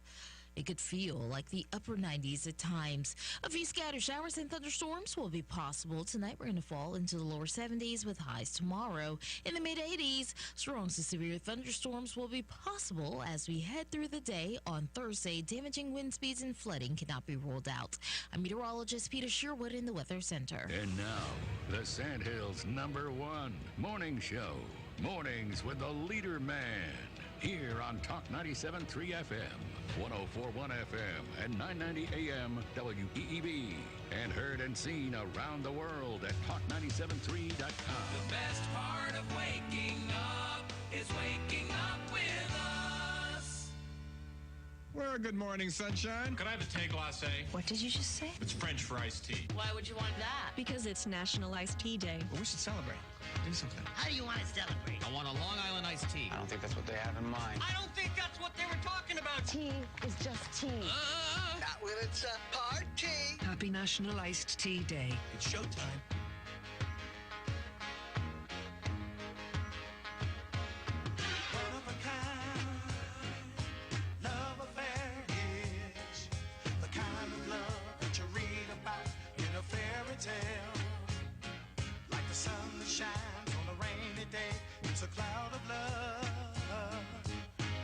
it could feel like the upper 90s at times. A few scattered showers and thunderstorms will be possible tonight. We're going to fall into the lower 70s with highs tomorrow. In the mid-80s, strong to severe thunderstorms will be possible as we head through the day on Thursday. Damaging wind speeds and flooding cannot be ruled out. I'm meteorologist Peter Sherwood in the Weather Center. And now, the Sandhills' #1 morning show. Mornings with the Leader Man. Here on Talk 97.3 FM, 104.1 FM, and 990 AM WEEB. And heard and seen around the world at talk973.com. The best part of waking up is waking up with us. Well, good morning, sunshine. Could I have a take latte? What did you just say? It's French for iced tea. Why would you want that? Because it's National Iced Tea Day. Well, we should celebrate. Do something. How do you want to celebrate? I want a Long Island iced tea. I don't think that's what they have in mind. I don't think that's what they were talking about. Tea is just tea. Not when it's a party. Happy National Iced Tea Day. It's showtime. One of a kind love affair is the kind of love that you read about in a fairy tale. Like the sun that shines on a rainy day, it's a cloud of love.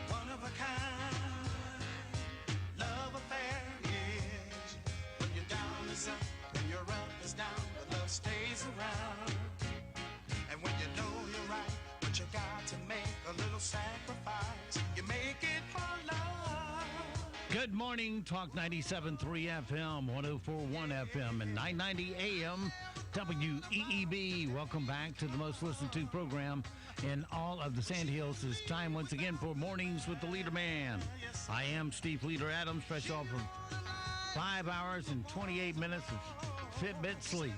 One of a kind love affair always around. And when you know you're right, but you got to make a little sacrifice, you make it for love. Good morning, Talk 97.3 FM, 104.1 FM, and 990 AM, WEEB. Welcome back to the most listened to program in all of the Sand Hills. It's time once again for Mornings with the Leader Man. I am Steve Leader Adams, fresh off of 5 hours and 28 minutes of Fitbit sleep.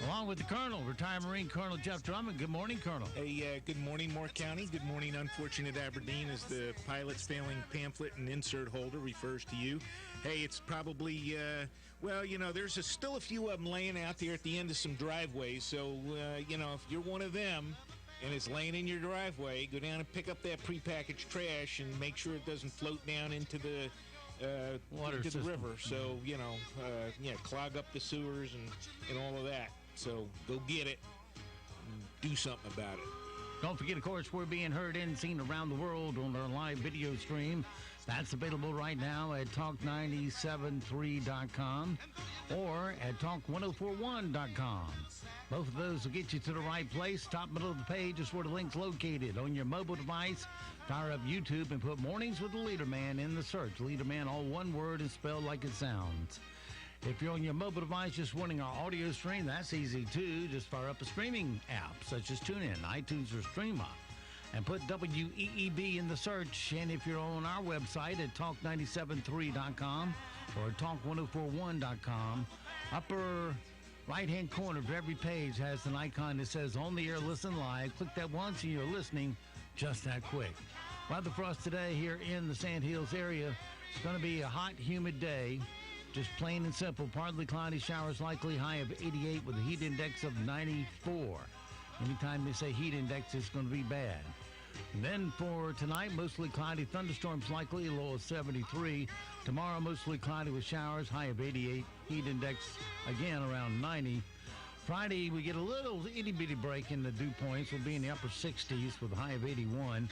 Along with the Colonel, retired Marine Colonel Jeff Drummond. Good morning, Colonel. Hey, good morning, Moore County. Good morning, unfortunate Aberdeen, as the pilot's failing pamphlet and insert holder refers to you. Hey, it's probably, well, you know, there's still a few of them laying out there at the end of some driveways. So, you know, if you're one of them and it's laying in your driveway, go down and pick up that prepackaged trash and make sure it doesn't float down into the water into the system. river. So, you know, clog up the sewers and all of that. So go get it and do something about it. Don't forget, of course, we're being heard and seen around the world on our live video stream. That's available right now at talk973.com or at talk1041.com. Both of those will get you to the right place. Top middle of the page is where the link's located. On your mobile device, fire up YouTube and put Mornings with the Leader Man in the search. Leader Man, all one word and spelled like it sounds. If you're on your mobile device just wanting our audio stream, that's easy too. Just fire up a streaming app such as TuneIn, iTunes, or Streama, and put WEEB in the search. And if you're on our website at talk973.com or talk1041.com, upper right-hand corner of every page has an icon that says On the Air Listen Live. Click that once and you're listening just that quick. Weather for us today here in the Sand Hills area. It's going to be a hot, humid day. Just plain and simple. Partly cloudy, showers likely, high of 88 with a heat index of 94. Anytime they say heat index, it's going to be bad. And then for tonight, mostly cloudy, thunderstorms likely, low of 73. Tomorrow, mostly cloudy with showers, high of 88. Heat index, again, around 90. Friday, we get a little itty-bitty break in the dew points. We'll be in the upper 60s with a high of 81.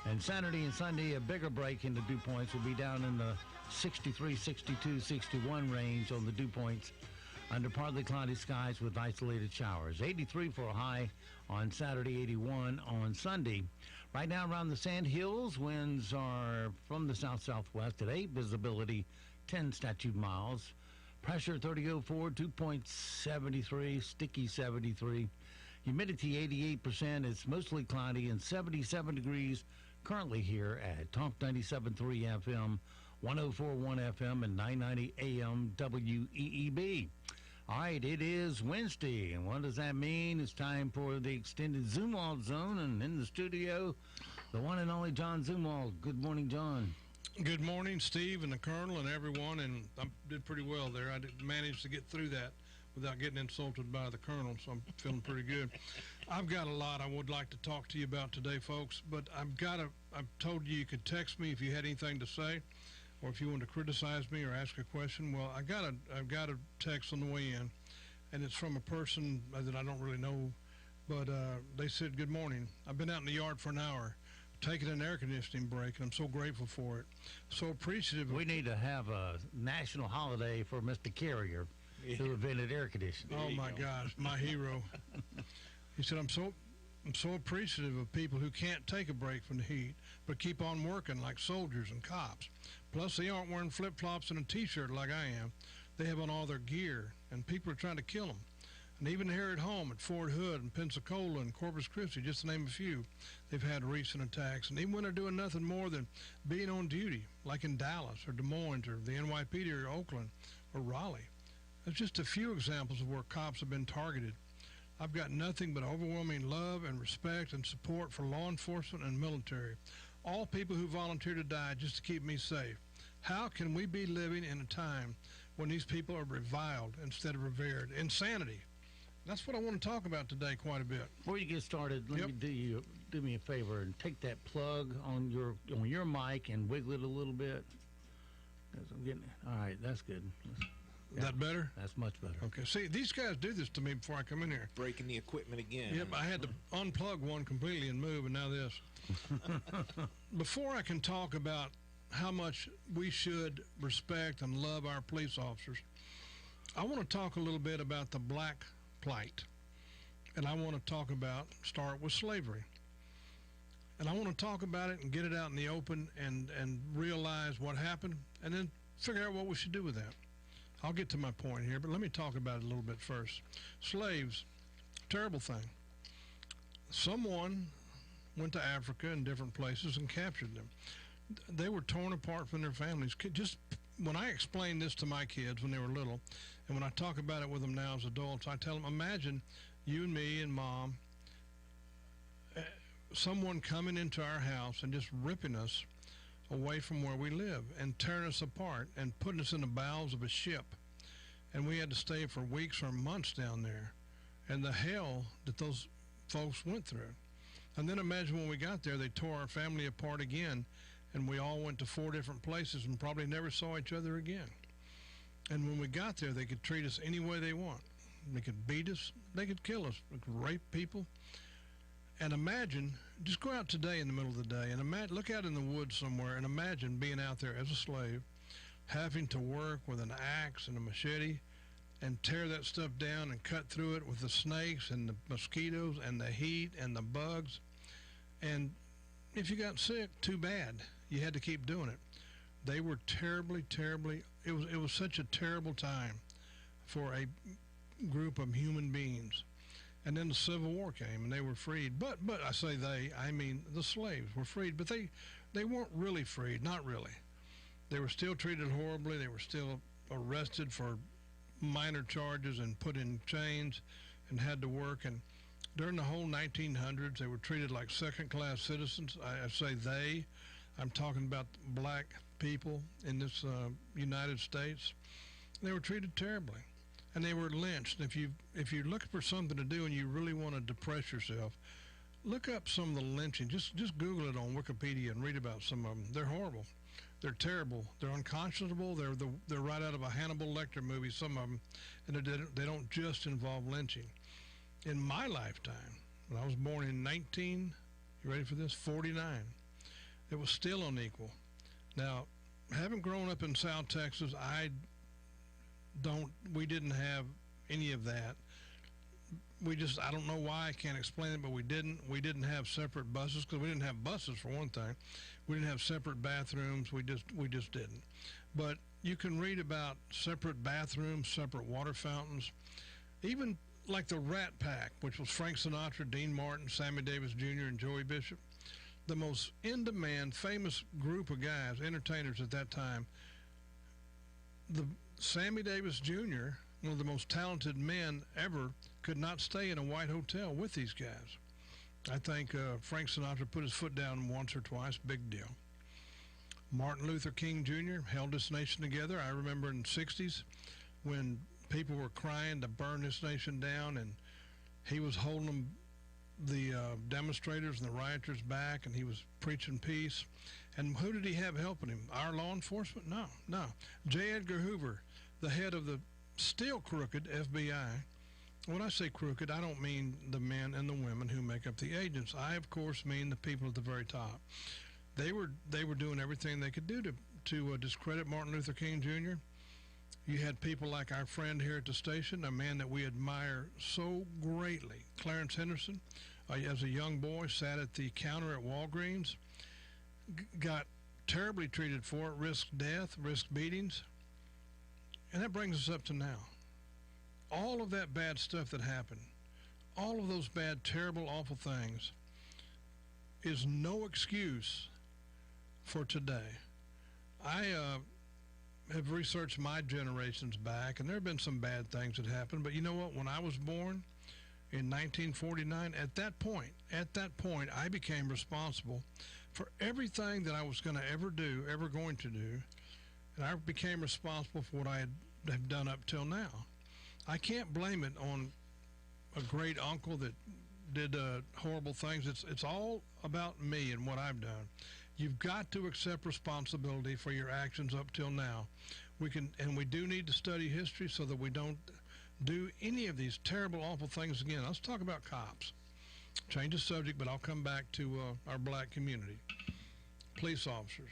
And Saturday and Sunday, a bigger break in the dew points. Will be down in the 63, 62, 61 range on the dew points under partly cloudy skies with isolated showers. 83 for a high on Saturday, 81 on Sunday. Right now around the Sand Hills, winds are from the south-southwest at 8, visibility 10 statute miles. Pressure 3004, 2.73, sticky 73. Humidity 88%. It's mostly cloudy and 77 degrees currently here at Talk 97.3 FM, 104.1 FM, and 990 AM WEEB. All right, it is Wednesday, and what does that mean? It's time for the extended Zumwalt Zone, and in the studio, the one and only John Zumwalt. Good morning, John. Good morning, Steve and the Colonel and everyone, and I did pretty well there. I managed to get through that without getting insulted by the Colonel, so I'm feeling pretty good. I've got a lot I would like to talk to you about today, folks, but I've told you could text me if you had anything to say, or if you want to criticize me or ask a question. Well, I've got a text on the way in, and it's from a person that I don't really know, but they said, "Good morning. I've been out in the yard for an hour, taking an air conditioning break, and I'm so grateful for it. So appreciative." We need to have a national holiday for Mr. Carrier, who invented air conditioning. Oh my gosh, my hero. He said, I'm so appreciative of people who can't take a break from the heat, but keep on working like soldiers and cops. Plus, they aren't wearing flip-flops and a T-shirt like I am. They have on all their gear, and people are trying to kill them. And even here at home at Fort Hood and Pensacola and Corpus Christi, just to name a few, they've had recent attacks. And even when they're doing nothing more than being on duty, like in Dallas or Des Moines or the NYPD or Oakland or Raleigh. That's just a few examples of where cops have been targeted. I've got nothing but overwhelming love and respect and support for law enforcement and military. All people who volunteer to die just to keep me safe. How can we be living in a time when these people are reviled instead of revered? Insanity. That's what I want to talk about today quite a bit. Before you get started, let me do me a favor and take that plug on your mic and wiggle it a little bit. 'Cause I'm getting it. All right, that's good. Is that better? That's much better. Okay. See, these guys do this to me before I come in here. Breaking the equipment again. Yep, I had to unplug one completely and move, and now this. Before I can talk about how much we should respect and love our police officers, I want to talk a little bit about the black plight. And I want to start with slavery. And I want to talk about it and get it out in the open and realize what happened and then figure out what we should do with that. I'll get to my point here, but let me talk about it a little bit first. Slaves, terrible thing. Someone went to Africa and different places and captured them. They were torn apart from their families. Just when I explain this to my kids when they were little, and when I talk about it with them now as adults, I tell them, imagine you and me and Mom, someone coming into our house and just ripping us away from where we live and tearing us apart and putting us in the bowels of a ship. And we had to stay for weeks or months down there. And the hell that those folks went through. And then imagine when we got there, they tore our family apart again, and we all went to 4 different places and probably never saw each other again. And when we got there, they could treat us any way they want. They could beat us. They could kill us. They could rape people. And imagine, just go out today in the middle of the day and look out in the woods somewhere and imagine being out there as a slave, having to work with an axe and a machete and tear that stuff down and cut through it with the snakes and the mosquitoes and the heat and the bugs. And if you got sick, too bad. You had to keep doing it. They were terribly, it was such a terrible time for a group of human beings. And then the Civil War came, and they were freed. But I say they, I mean the slaves were freed. But they weren't really freed, not really. They were still treated horribly. They were still arrested for minor charges and put in chains and had to work. And during the whole 1900s, they were treated like second-class citizens. I say they. I'm talking about black people in this United States. They were treated terribly. And they were lynched. If you're looking for something to do and you really want to depress yourself, look up some of the lynching. Just Google it on Wikipedia and read about some of them. They're horrible. They're terrible. They're unconscionable. They're right out of a Hannibal Lecter movie, some of them, and they don't just involve lynching. In my lifetime, when I was born in you ready for this? 49. It was still unequal. Now, having grown up in South Texas, we didn't have any of that. I don't know why, I can't explain it, but we didn't have separate buses, because we didn't have buses for one thing. We didn't have separate bathrooms. We just didn't. But you can read about separate bathrooms, separate water fountains, even like the Rat Pack, which was Frank Sinatra, Dean Martin, Sammy Davis Jr., and Joey Bishop. The most in-demand, famous group of guys, entertainers at that time. Sammy Davis Jr., one of the most talented men ever, could not stay in a white hotel with these guys. I think Frank Sinatra put his foot down once or twice, big deal. Martin Luther King Jr. held this nation together. I remember in the 60s when people were crying to burn this nation down, and he was holding the demonstrators and the rioters back, and he was preaching peace. And who did he have helping him? Our law enforcement? No. J. Edgar Hoover, the head of the still crooked FBI. When I say crooked, I don't mean the men and the women who make up the agents. I, of course, mean the people at the very top. They were doing everything they could do to discredit Martin Luther King Jr. You had people like our friend here at the station, a man that we admire so greatly, Clarence Henderson, as a young boy, sat at the counter at Walgreens, got terribly treated for it, risked death, risked beatings. And that brings us up to now. All of that bad stuff that happened, all of those bad, terrible, awful things, is no excuse for today. I have researched my generations back, and there have been some bad things that happened, but you know what? When I was born in 1949, at that point, I became responsible for everything that I was going to do, and I became responsible for what I have done up till now. I can't blame it on a great uncle that did horrible things. It's all about me and what I've done. You've got to accept responsibility for your actions up till now. We do need to study history so that we don't do any of these terrible, awful things again. Let's talk about cops. Change the subject, but I'll come back to our black community. Police officers.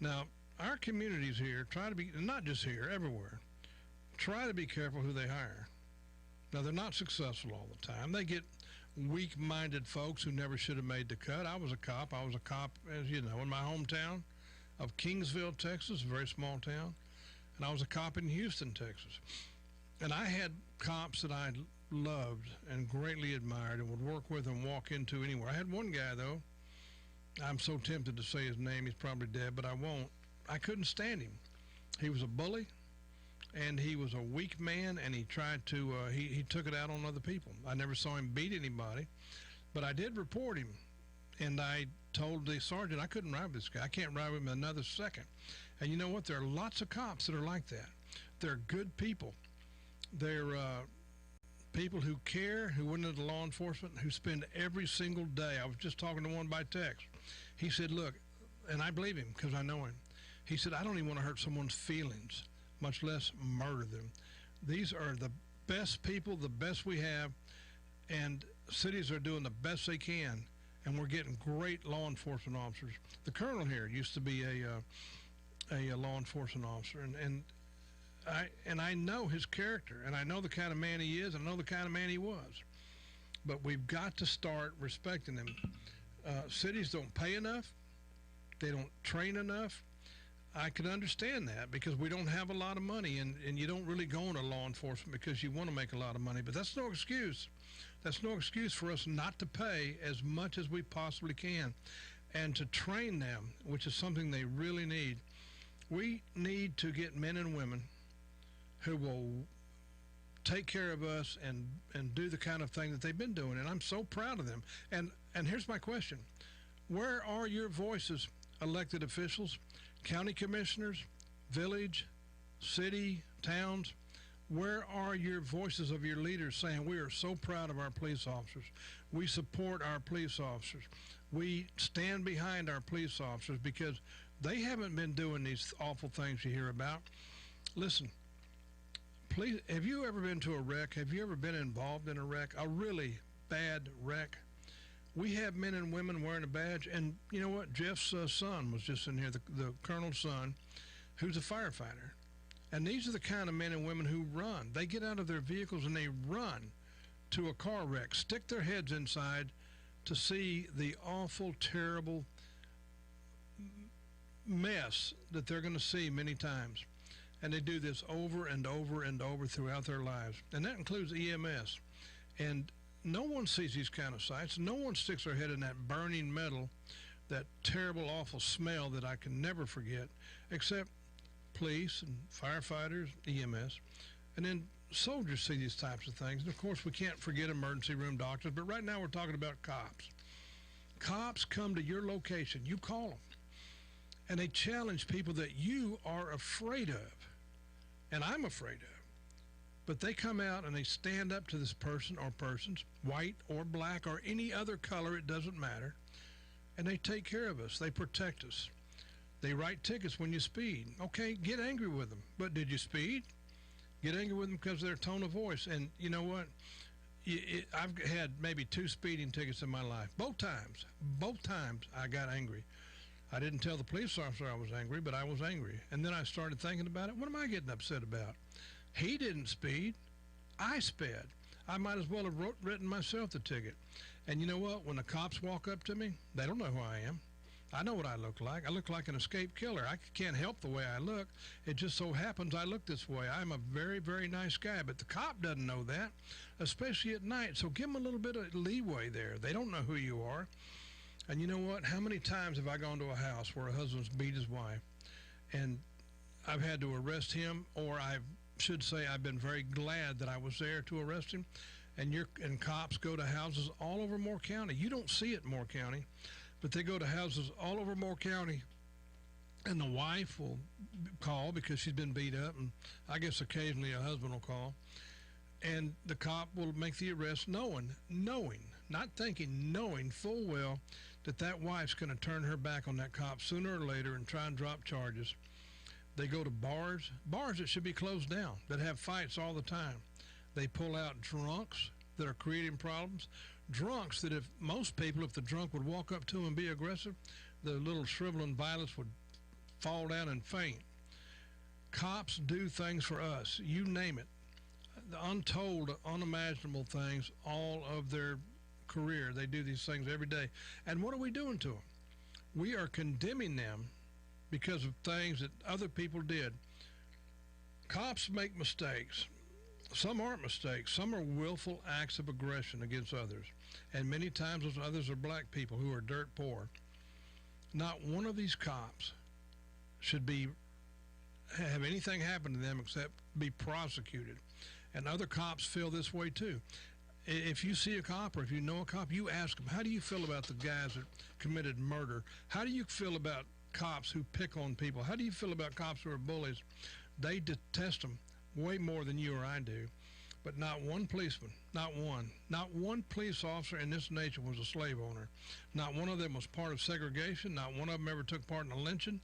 Now, our communities here try to be, not just here, everywhere, try to be careful who they hire. Now, they're not successful all the time. They get weak-minded folks who never should have made the cut. I was a cop. I was a cop, as you know, in my hometown of Kingsville, Texas, a very small town. And I was a cop in Houston, Texas. And I had cops that I loved and greatly admired and would work with and walk into anywhere. I had one guy, though. I'm so tempted to say his name. He's probably dead, but I won't. I couldn't stand him. He was a bully, and he was a weak man, and he tried to, he took it out on other people. I never saw him beat anybody, but I did report him, and I told the sergeant I couldn't ride with this guy. I can't ride with him another second. And you know what? There are lots of cops that are like that. They're good people. They're people who care, who went into law enforcement, who spend every single day. I was just talking to one by text. He said, look, and I believe him because I know him. He said, I don't even want to hurt someone's feelings, much less murder them. These are the best people, the best we have, and cities are doing the best they can, and we're getting great law enforcement officers. The colonel here used to be a law enforcement officer, and I know his character, and I know the kind of man he is, and I know the kind of man he was. But we've got to start respecting him. Cities don't pay enough. They don't train enough. I can understand that because we don't have a lot of money, and you don't really go into law enforcement because you want to make a lot of money. But that's no excuse. That's no excuse for us not to pay as much as we possibly can and to train them, which is something they really need. We need to get men and women who will take care of us and do the kind of thing that they've been doing, and I'm so proud of them. And here's my question. Where are your voices, elected officials, county commissioners, village, city, towns? Where are your voices of your leaders saying we are so proud of our police officers? We support our police officers. We stand behind our police officers because they haven't been doing these awful things you hear about. Listen, please, have you ever been to a wreck? Have you ever been involved in a wreck, a really bad wreck? We have men and women wearing a badge, and you know what? Jeff's son was just in here, the colonel's son, who's a firefighter. And these are the kind of men and women who run. They get out of their vehicles and they run to a car wreck, stick their heads inside to see the awful, terrible mess that they're going to see many times. And they do this over and over and over throughout their lives. And that includes EMS. And no one sees these kind of sights. No one sticks their head in that burning metal, that terrible, awful smell that I can never forget, except police and firefighters, EMS. And then soldiers see these types of things. And, of course, we can't forget emergency room doctors. But right now we're talking about cops. Cops come to your location. You call them. And they challenge people that you are afraid of. And I'm afraid of. But they come out and they stand up to this person or persons, white or black or any other color, it doesn't matter. And they take care of us. They protect us. They write tickets when you speed. Okay, get angry with them. But did you speed? Get angry with them because of their tone of voice. And you know what? I've had maybe 2 speeding tickets in my life. Both times I got angry. I didn't tell the police officer I was angry, but I was angry. And then I started thinking about it. What am I getting upset about? He didn't speed. I sped. I might as well have written myself the ticket. And you know what? When the cops walk up to me, they don't know who I am. I know what I look like. I look like an escaped killer. I can't help the way I look. It just so happens I look this way. I'm a very, very nice guy, but the cop doesn't know that, especially at night. So give them a little bit of leeway there. They don't know who you are. And you know what? How many times have I gone to a house where a husband's beat his wife, and I've had to arrest him, or I should say I've been very glad that I was there to arrest him, and cops go to houses all over Moore County. You don't see it in Moore County, but they go to houses all over Moore County, and the wife will call because she's been beat up, and I guess occasionally a husband will call, and the cop will make the arrest knowing, not thinking, knowing full well that wife's going to turn her back on that cop sooner or later and try and drop charges. They go to bars that should be closed down, that have fights all the time. They pull out drunks that are creating problems. Drunks that if the drunk would walk up to them and be aggressive, the little shriveling violets would fall down and faint. Cops do things for us. You name it. the untold, unimaginable things all of their career. They do these things every day. And what are we doing to them? We are condemning them because of things that other people did. Cops make mistakes. Some aren't mistakes. Some are willful acts of aggression against others. And many times those others are black people who are dirt poor. Not one of these cops should have anything happen to them except be prosecuted. And other cops feel this way too. If you see a cop or if you know a cop, you ask them, how do you feel about the guys that committed murder? How do you feel about cops who pick on people? How do you feel about cops who are bullies? They detest them way more than you or I do. But not one policeman, not one police officer in this nation was a slave owner. Not one of them was part of segregation. Not one of them ever took part in a lynching.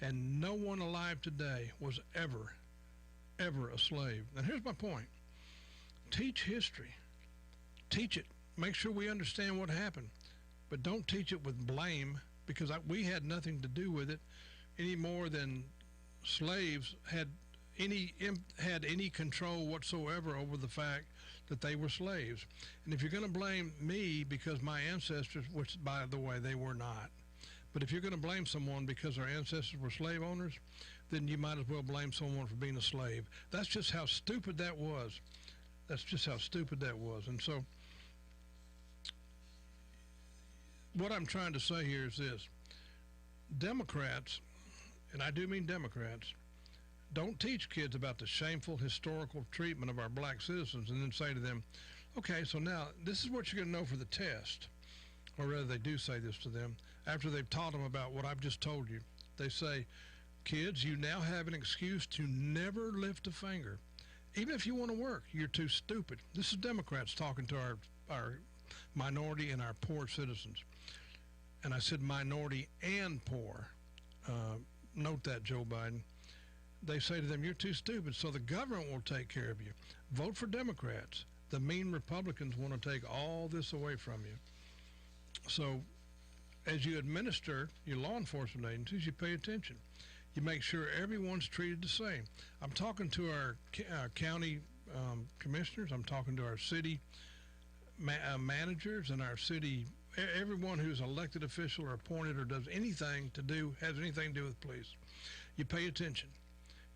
And no one alive today was ever a slave. And here's my point. Teach history. Teach it. Make sure we understand what happened. But don't teach it with blame, because we had nothing to do with it any more than slaves had any control whatsoever over the fact that they were slaves. And if you're going to blame me because my ancestors, which by the way they were not, but if you're going to blame someone because their ancestors were slave owners, then you might as well blame someone for being a slave. That's just how stupid that was. That's just how stupid that was. And so what I'm trying to say here is this. Democrats, and I do mean Democrats, don't teach kids about the shameful historical treatment of our black citizens and then say to them, okay, so now this is what you're going to know for the test. Or rather, they do say this to them after they've taught them about what I've just told you. They say, kids, you now have an excuse to never lift a finger. Even if you want to work, you're too stupid. This is Democrats talking to our minority and our poor citizens. And I said minority and poor. Note that, Joe Biden. They say to them, you're too stupid, so the government will take care of you. Vote for Democrats. The mean Republicans want to take all this away from you. So as you administer your law enforcement agencies, you pay attention. You make sure everyone's treated the same. I'm talking to our county commissioners. I'm talking to our city managers and our city, everyone who's elected official or appointed or has anything to do with police. You pay attention.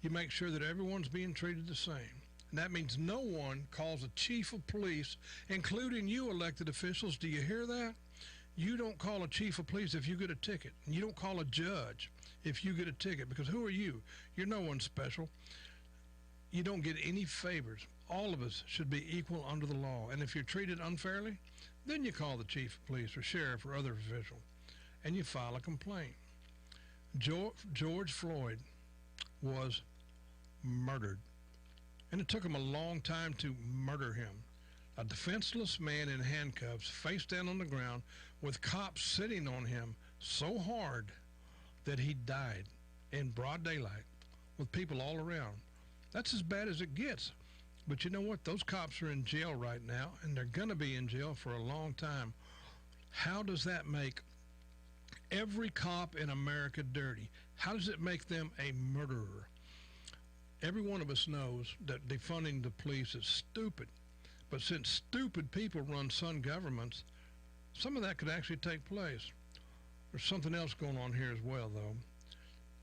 You make sure that everyone's being treated the same. And that means no one calls a chief of police, including you elected officials. Do you hear that? You don't call a chief of police if you get a ticket. And you don't call a judge if you get a ticket, because who are you? You're no one special. You don't get any favors. All of us should be equal under the law. And if you're treated unfairly, then you call the chief of police or sheriff or other official, and you file a complaint. George Floyd was murdered, and it took him a long time to murder him. A defenseless man in handcuffs, face down on the ground, with cops sitting on him so hard that he died in broad daylight with people all around. That's as bad as it gets. But you know what? Those cops are in jail right now, and they're going to be in jail for a long time. How does that make every cop in America dirty? How does it make them a murderer? Every one of us knows that defunding the police is stupid. But since stupid people run some governments, some of that could actually take place. There's something else going on here as well, though.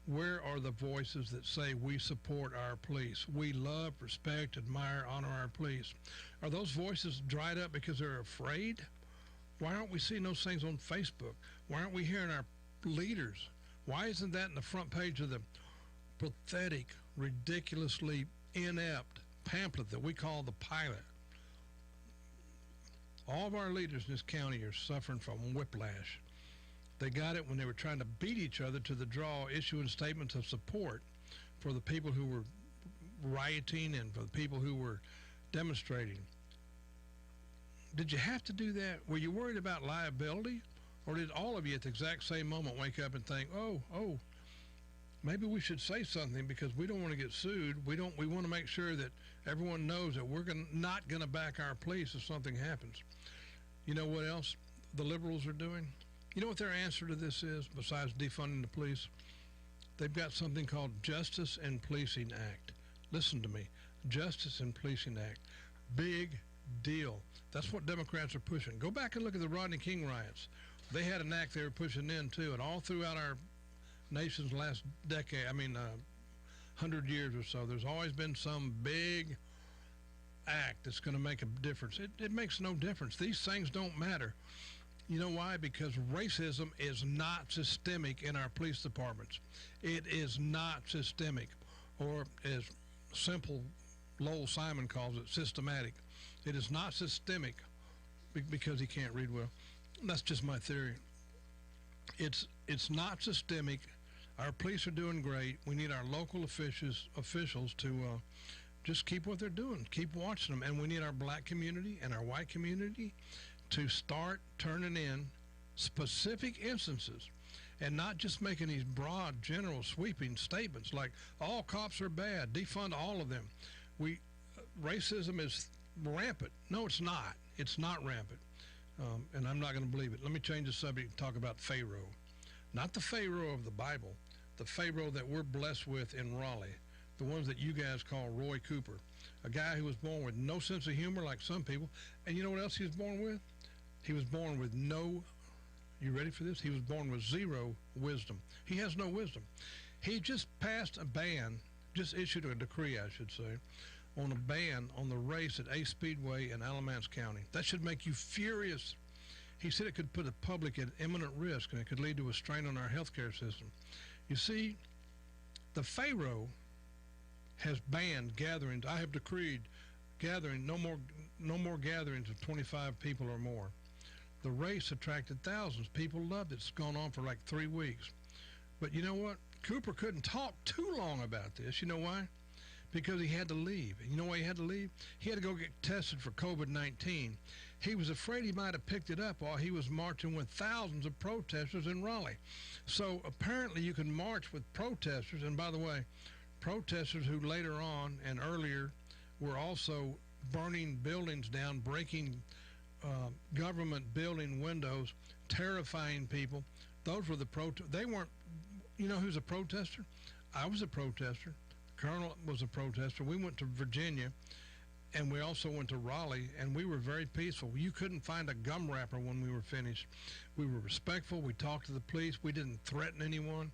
Where are the voices that say we support our police? We love, respect, admire, honor our police. Are those voices dried up because they're afraid? Why aren't we seeing those things on Facebook? Why aren't we hearing our leaders? Why isn't that in the front page of the pathetic, ridiculously inept pamphlet that we call the Pilot? All of our leaders in this county are suffering from whiplash. They got it when they were trying to beat each other to the draw, issuing statements of support for the people who were rioting and for the people who were demonstrating. Did you have to do that? Were you worried about liability? Or did all of you at the exact same moment wake up and think, oh, maybe we should say something because we don't want to get sued. We want to make sure that everyone knows that we're not going to back our police if something happens. You know what else the liberals are doing? You know what their answer to this is, besides defunding the police? They've got something called Justice and Policing Act. Listen to me. Justice in Policing Act. Big deal. That's what Democrats are pushing. Go back and look at the Rodney King riots. They had an act they were pushing then, too, and all throughout our nation's last decade, 100 years or so, there's always been some big act that's going to make a difference. It makes no difference. These things don't matter. You know why? Because racism is not systemic in our police departments. It is not systemic, or as simple Lowell Simon calls it, systematic. It is not systemic because he can't read well. That's just my theory. It's not systemic. Our police are doing great. We need our local officials to just keep what they're doing, keep watching them. And we need our black community and our white community to start turning in specific instances and not just making these broad, general, sweeping statements like all cops are bad, defund all of them. Racism is rampant. No, it's not. It's not rampant. And I'm not going to believe it. Let me change the subject and talk about Pharaoh. Not the Pharaoh of the Bible, the Pharaoh that we're blessed with in Raleigh, the ones that you guys call Roy Cooper, a guy who was born with no sense of humor like some people. And you know what else he was born with? He was born with no, you ready for this? He was born with zero wisdom. He has no wisdom. He just passed a ban, just issued a decree, I should say, on a ban on the race at Ace Speedway in Alamance County. That should make you furious. He said it could put the public at imminent risk and it could lead to a strain on our healthcare system. You see, the Pharaoh has banned gatherings. I have decreed gathering, no more gatherings of 25 people or more. The race attracted thousands. People loved it. It's gone on for like 3 weeks. But you know what? Cooper couldn't talk too long about this. You know why? Because he had to leave. And you know why he had to leave? He had to go get tested for COVID-19. He was afraid he might have picked it up while he was marching with thousands of protesters in Raleigh. So apparently you can march with protesters. And by the way, protesters who later on and earlier were also burning buildings down, breaking government building windows, terrifying people. Those were the they weren't, you know who's a protester? I was a protester. Colonel was a protester. We went to Virginia, and we also went to Raleigh, and we were very peaceful. You couldn't find a gum wrapper when we were finished. We were respectful. We talked to the police. We didn't threaten anyone.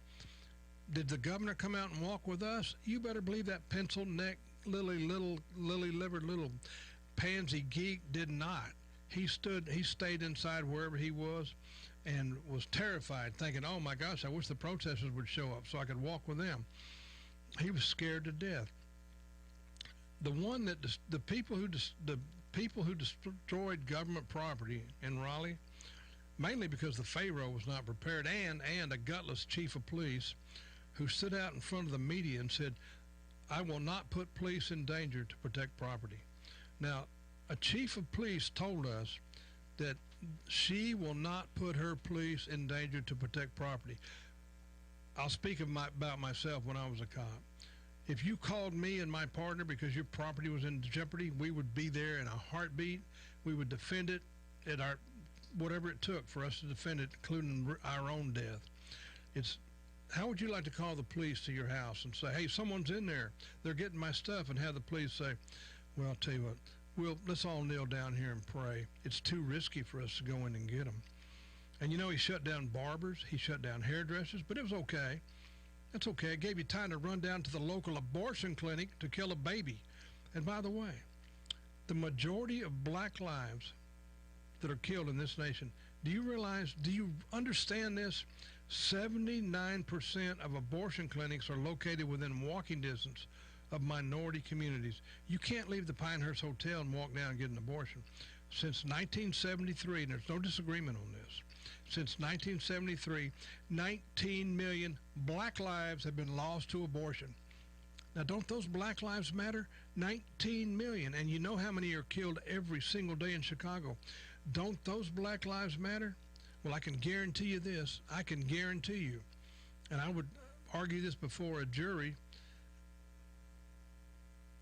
Did the governor come out and walk with us? You better believe that pencil-neck, lily-livered little pansy geek did not. He stayed inside wherever he was and was terrified, thinking, oh my gosh, I wish the protesters would show up so I could walk with them. He was scared to death. The people who destroyed government property in Raleigh, mainly because the Pharaoh was not prepared, and a gutless chief of police who stood out in front of the media and said, I will not put police in danger to protect property. Now, a chief of police told us that she will not put her police in danger to protect property. I'll speak about myself when I was a cop. If you called me and my partner because your property was in jeopardy, we would be there in a heartbeat. We would defend it at whatever it took for us to defend it, including our own death. How would you like to call the police to your house and say, hey, someone's in there, they're getting my stuff, and have the police say, well, I'll tell you what, let's all kneel down here and pray. It's too risky for us to go in and get them. And you know, he shut down barbers, he shut down hairdressers, but it was okay. That's okay. It gave you time to run down to the local abortion clinic to kill a baby. And by the way, the majority of black lives that are killed in this nation, do you understand this? 79% of abortion clinics are located within walking distance of minority communities. You can't leave the Pinehurst Hotel and walk down and get an abortion. Since 1973, and there's no disagreement on this, since 1973, 19 million black lives have been lost to abortion. Now, don't those black lives matter? 19 million. And you know how many are killed every single day in Chicago. Don't those black lives matter? Well, I can guarantee you this. I can guarantee you, and I would argue this before a jury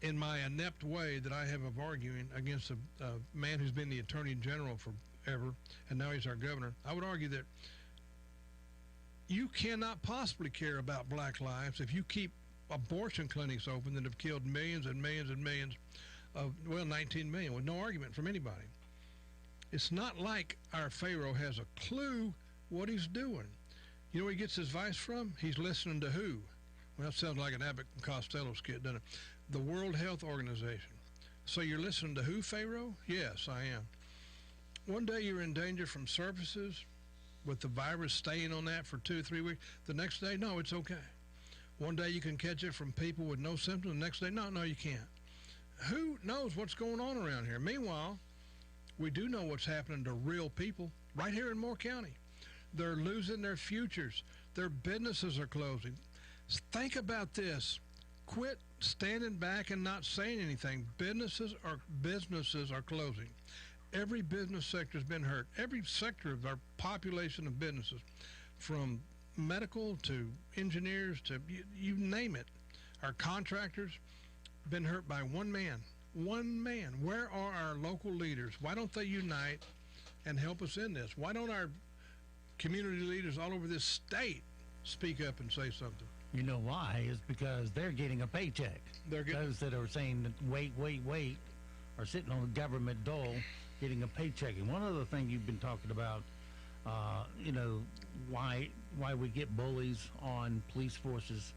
in my inept way that I have of arguing against a man who's been the Attorney General forever, and now he's our governor. I would argue that you cannot possibly care about black lives if you keep abortion clinics open that have killed millions and millions and millions of, 19 million with no argument from anybody. It's not like our Pharaoh has a clue what he's doing. You know where he gets his advice from? He's listening to who? Well, that sounds like an Abbott and Costello skit, doesn't it? The World Health Organization. So you're listening to who, Pharaoh? Yes, I am. One day you're in danger from surfaces with the virus staying on that for 2 or 3 weeks. The next day, no, it's okay. One day you can catch it from people with no symptoms. The next day, no, you can't. Who knows what's going on around here? Meanwhile, we do know what's happening to real people right here in Moore County. They're losing their futures. Their businesses are closing. Think about this. Quit standing back and not saying anything. Businesses are closing. Every business sector has been hurt. Every sector of our population of businesses, from medical to engineers to you name it, our contractors, been hurt by one man. One man. Where are our local leaders? Why don't they unite and help us in this? Why don't our community leaders all over this state speak up and say something? You know why? It's because they're getting a paycheck. Those that are saying that wait, are sitting on the government dole getting a paycheck. And one other thing you've been talking about, why we get bullies on police forces.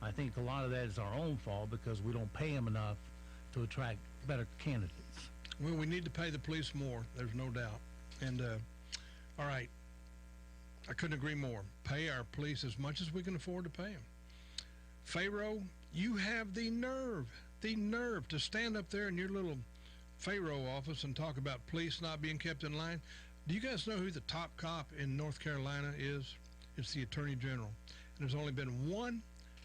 I think a lot of that is our own fault because we don't pay them enough to attract better candidates. Well, we need to pay the police more. There's no doubt. And, all right, I couldn't agree more. Pay our police as much as we can afford to pay them. Pharaoh, you have the nerve to stand up there in your little Pharaoh office and talk about police not being kept in line. Do you guys know who the top cop in North Carolina is? It's the Attorney General. And there's only been one,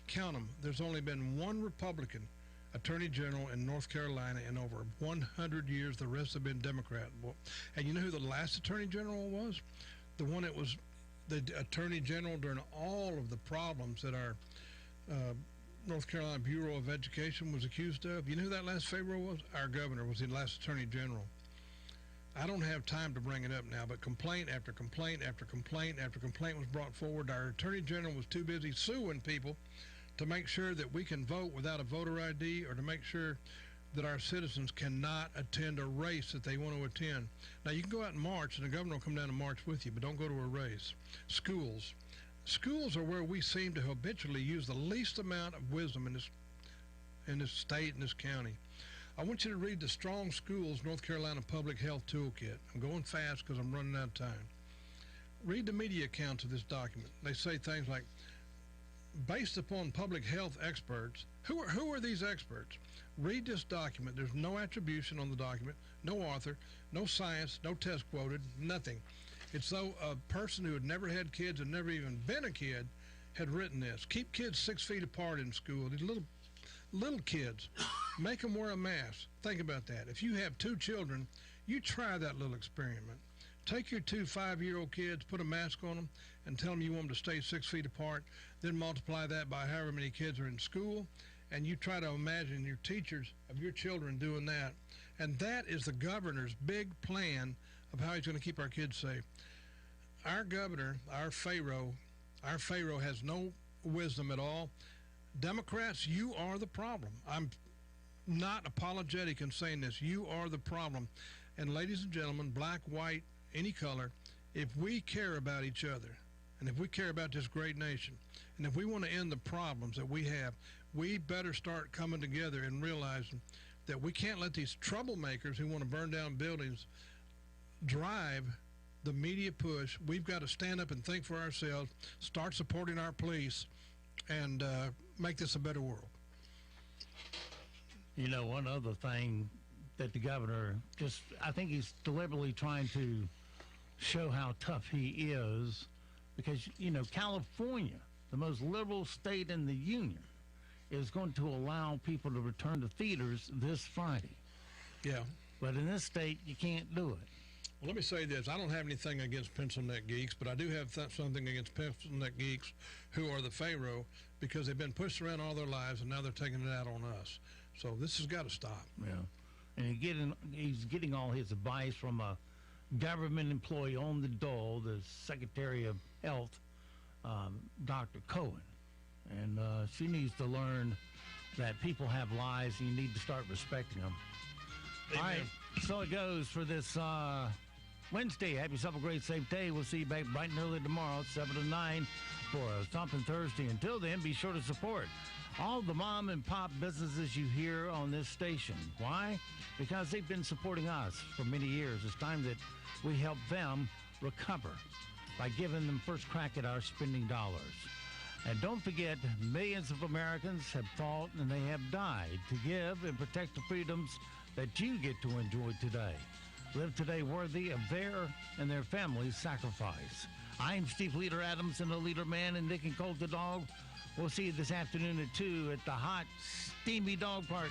count them, there's only been one Republican Attorney General in North Carolina in over 100 years. The rest have been Democrat. And you know who the last Attorney General was? The one that was the Attorney General during all of the problems that our North Carolina Bureau of Education was accused of. You know who that last Pharaoh was? Our governor was the last Attorney General. I don't have time to bring it up now, but complaint after complaint after complaint after complaint was brought forward. Our Attorney General was too busy suing people to make sure that we can vote without a voter ID, or to make sure that our citizens cannot attend a race that they want to attend. Now, you can go out and march, and the governor will come down and march with you, but don't go to a race. Schools are where we seem to habitually use the least amount of wisdom in this state and this county. I want you to read the Strong Schools North Carolina Public Health Toolkit. I'm going fast because I'm running out of time. Read the media accounts of this document. They say things like, based upon public health experts. Who are these experts? Read this document. There's no attribution on the document, no author, no science, no test quoted, nothing. It's though a person who had never had kids and never even been a kid had written this. Keep kids 6 feet apart in school. These little kids, make them wear a mask. Think about that. If you have 2 children, you try that little experiment. Take your 2 5-year-old kids, put a mask on them, and tell them you want them to stay 6 feet apart. Then multiply that by however many kids are in school, and you try to imagine your teachers of your children doing that. And that is the governor's big plan of how he's going to keep our kids safe. Our governor, our Pharaoh has no wisdom at all. Democrats, you are the problem. I'm not apologetic in saying this. You are the problem. And ladies and gentlemen, black, white, any color, if we care about each other, and if we care about this great nation, and if we want to end the problems that we have, we better start coming together and realizing that we can't let these troublemakers who want to burn down buildings drive the media push. We've got to stand up and think for ourselves, start supporting our police, and make this a better world. You know, one other thing that the governor I think he's deliberately trying to show how tough he is, because, California, the most liberal state in the union, is going to allow people to return to theaters this Friday. Yeah. But in this state, you can't do it. Well, let me say this. I don't have anything against pencil neck geeks, but I do have something against pencil neck geeks who are the Pharaoh, because they've been pushed around all their lives, and now they're taking it out on us. So this has got to stop. Yeah. And he's getting all his advice from a government employee on the dole, the Secretary of Health, Dr. Cohen. And she needs to learn that people have lives and you need to start respecting them. Amen. All right, so it goes for this Wednesday. Have yourself a great, safe day. We'll see you back bright and early tomorrow, 7 to 9 for a Stompin' Thursday. Until then, be sure to support all the mom and pop businesses you hear on this station. Why? Because they've been supporting us for many years. It's time that we help them recover by giving them first crack at our spending dollars. And don't forget, millions of Americans have fought and they have died to give and protect the freedoms that you get to enjoy today. Live today worthy of their and their family's sacrifice. I'm Steve Leader Adams and the Leader Man and Nick and Colt the Dog. We'll see you this afternoon at 2 at the hot, steamy dog park.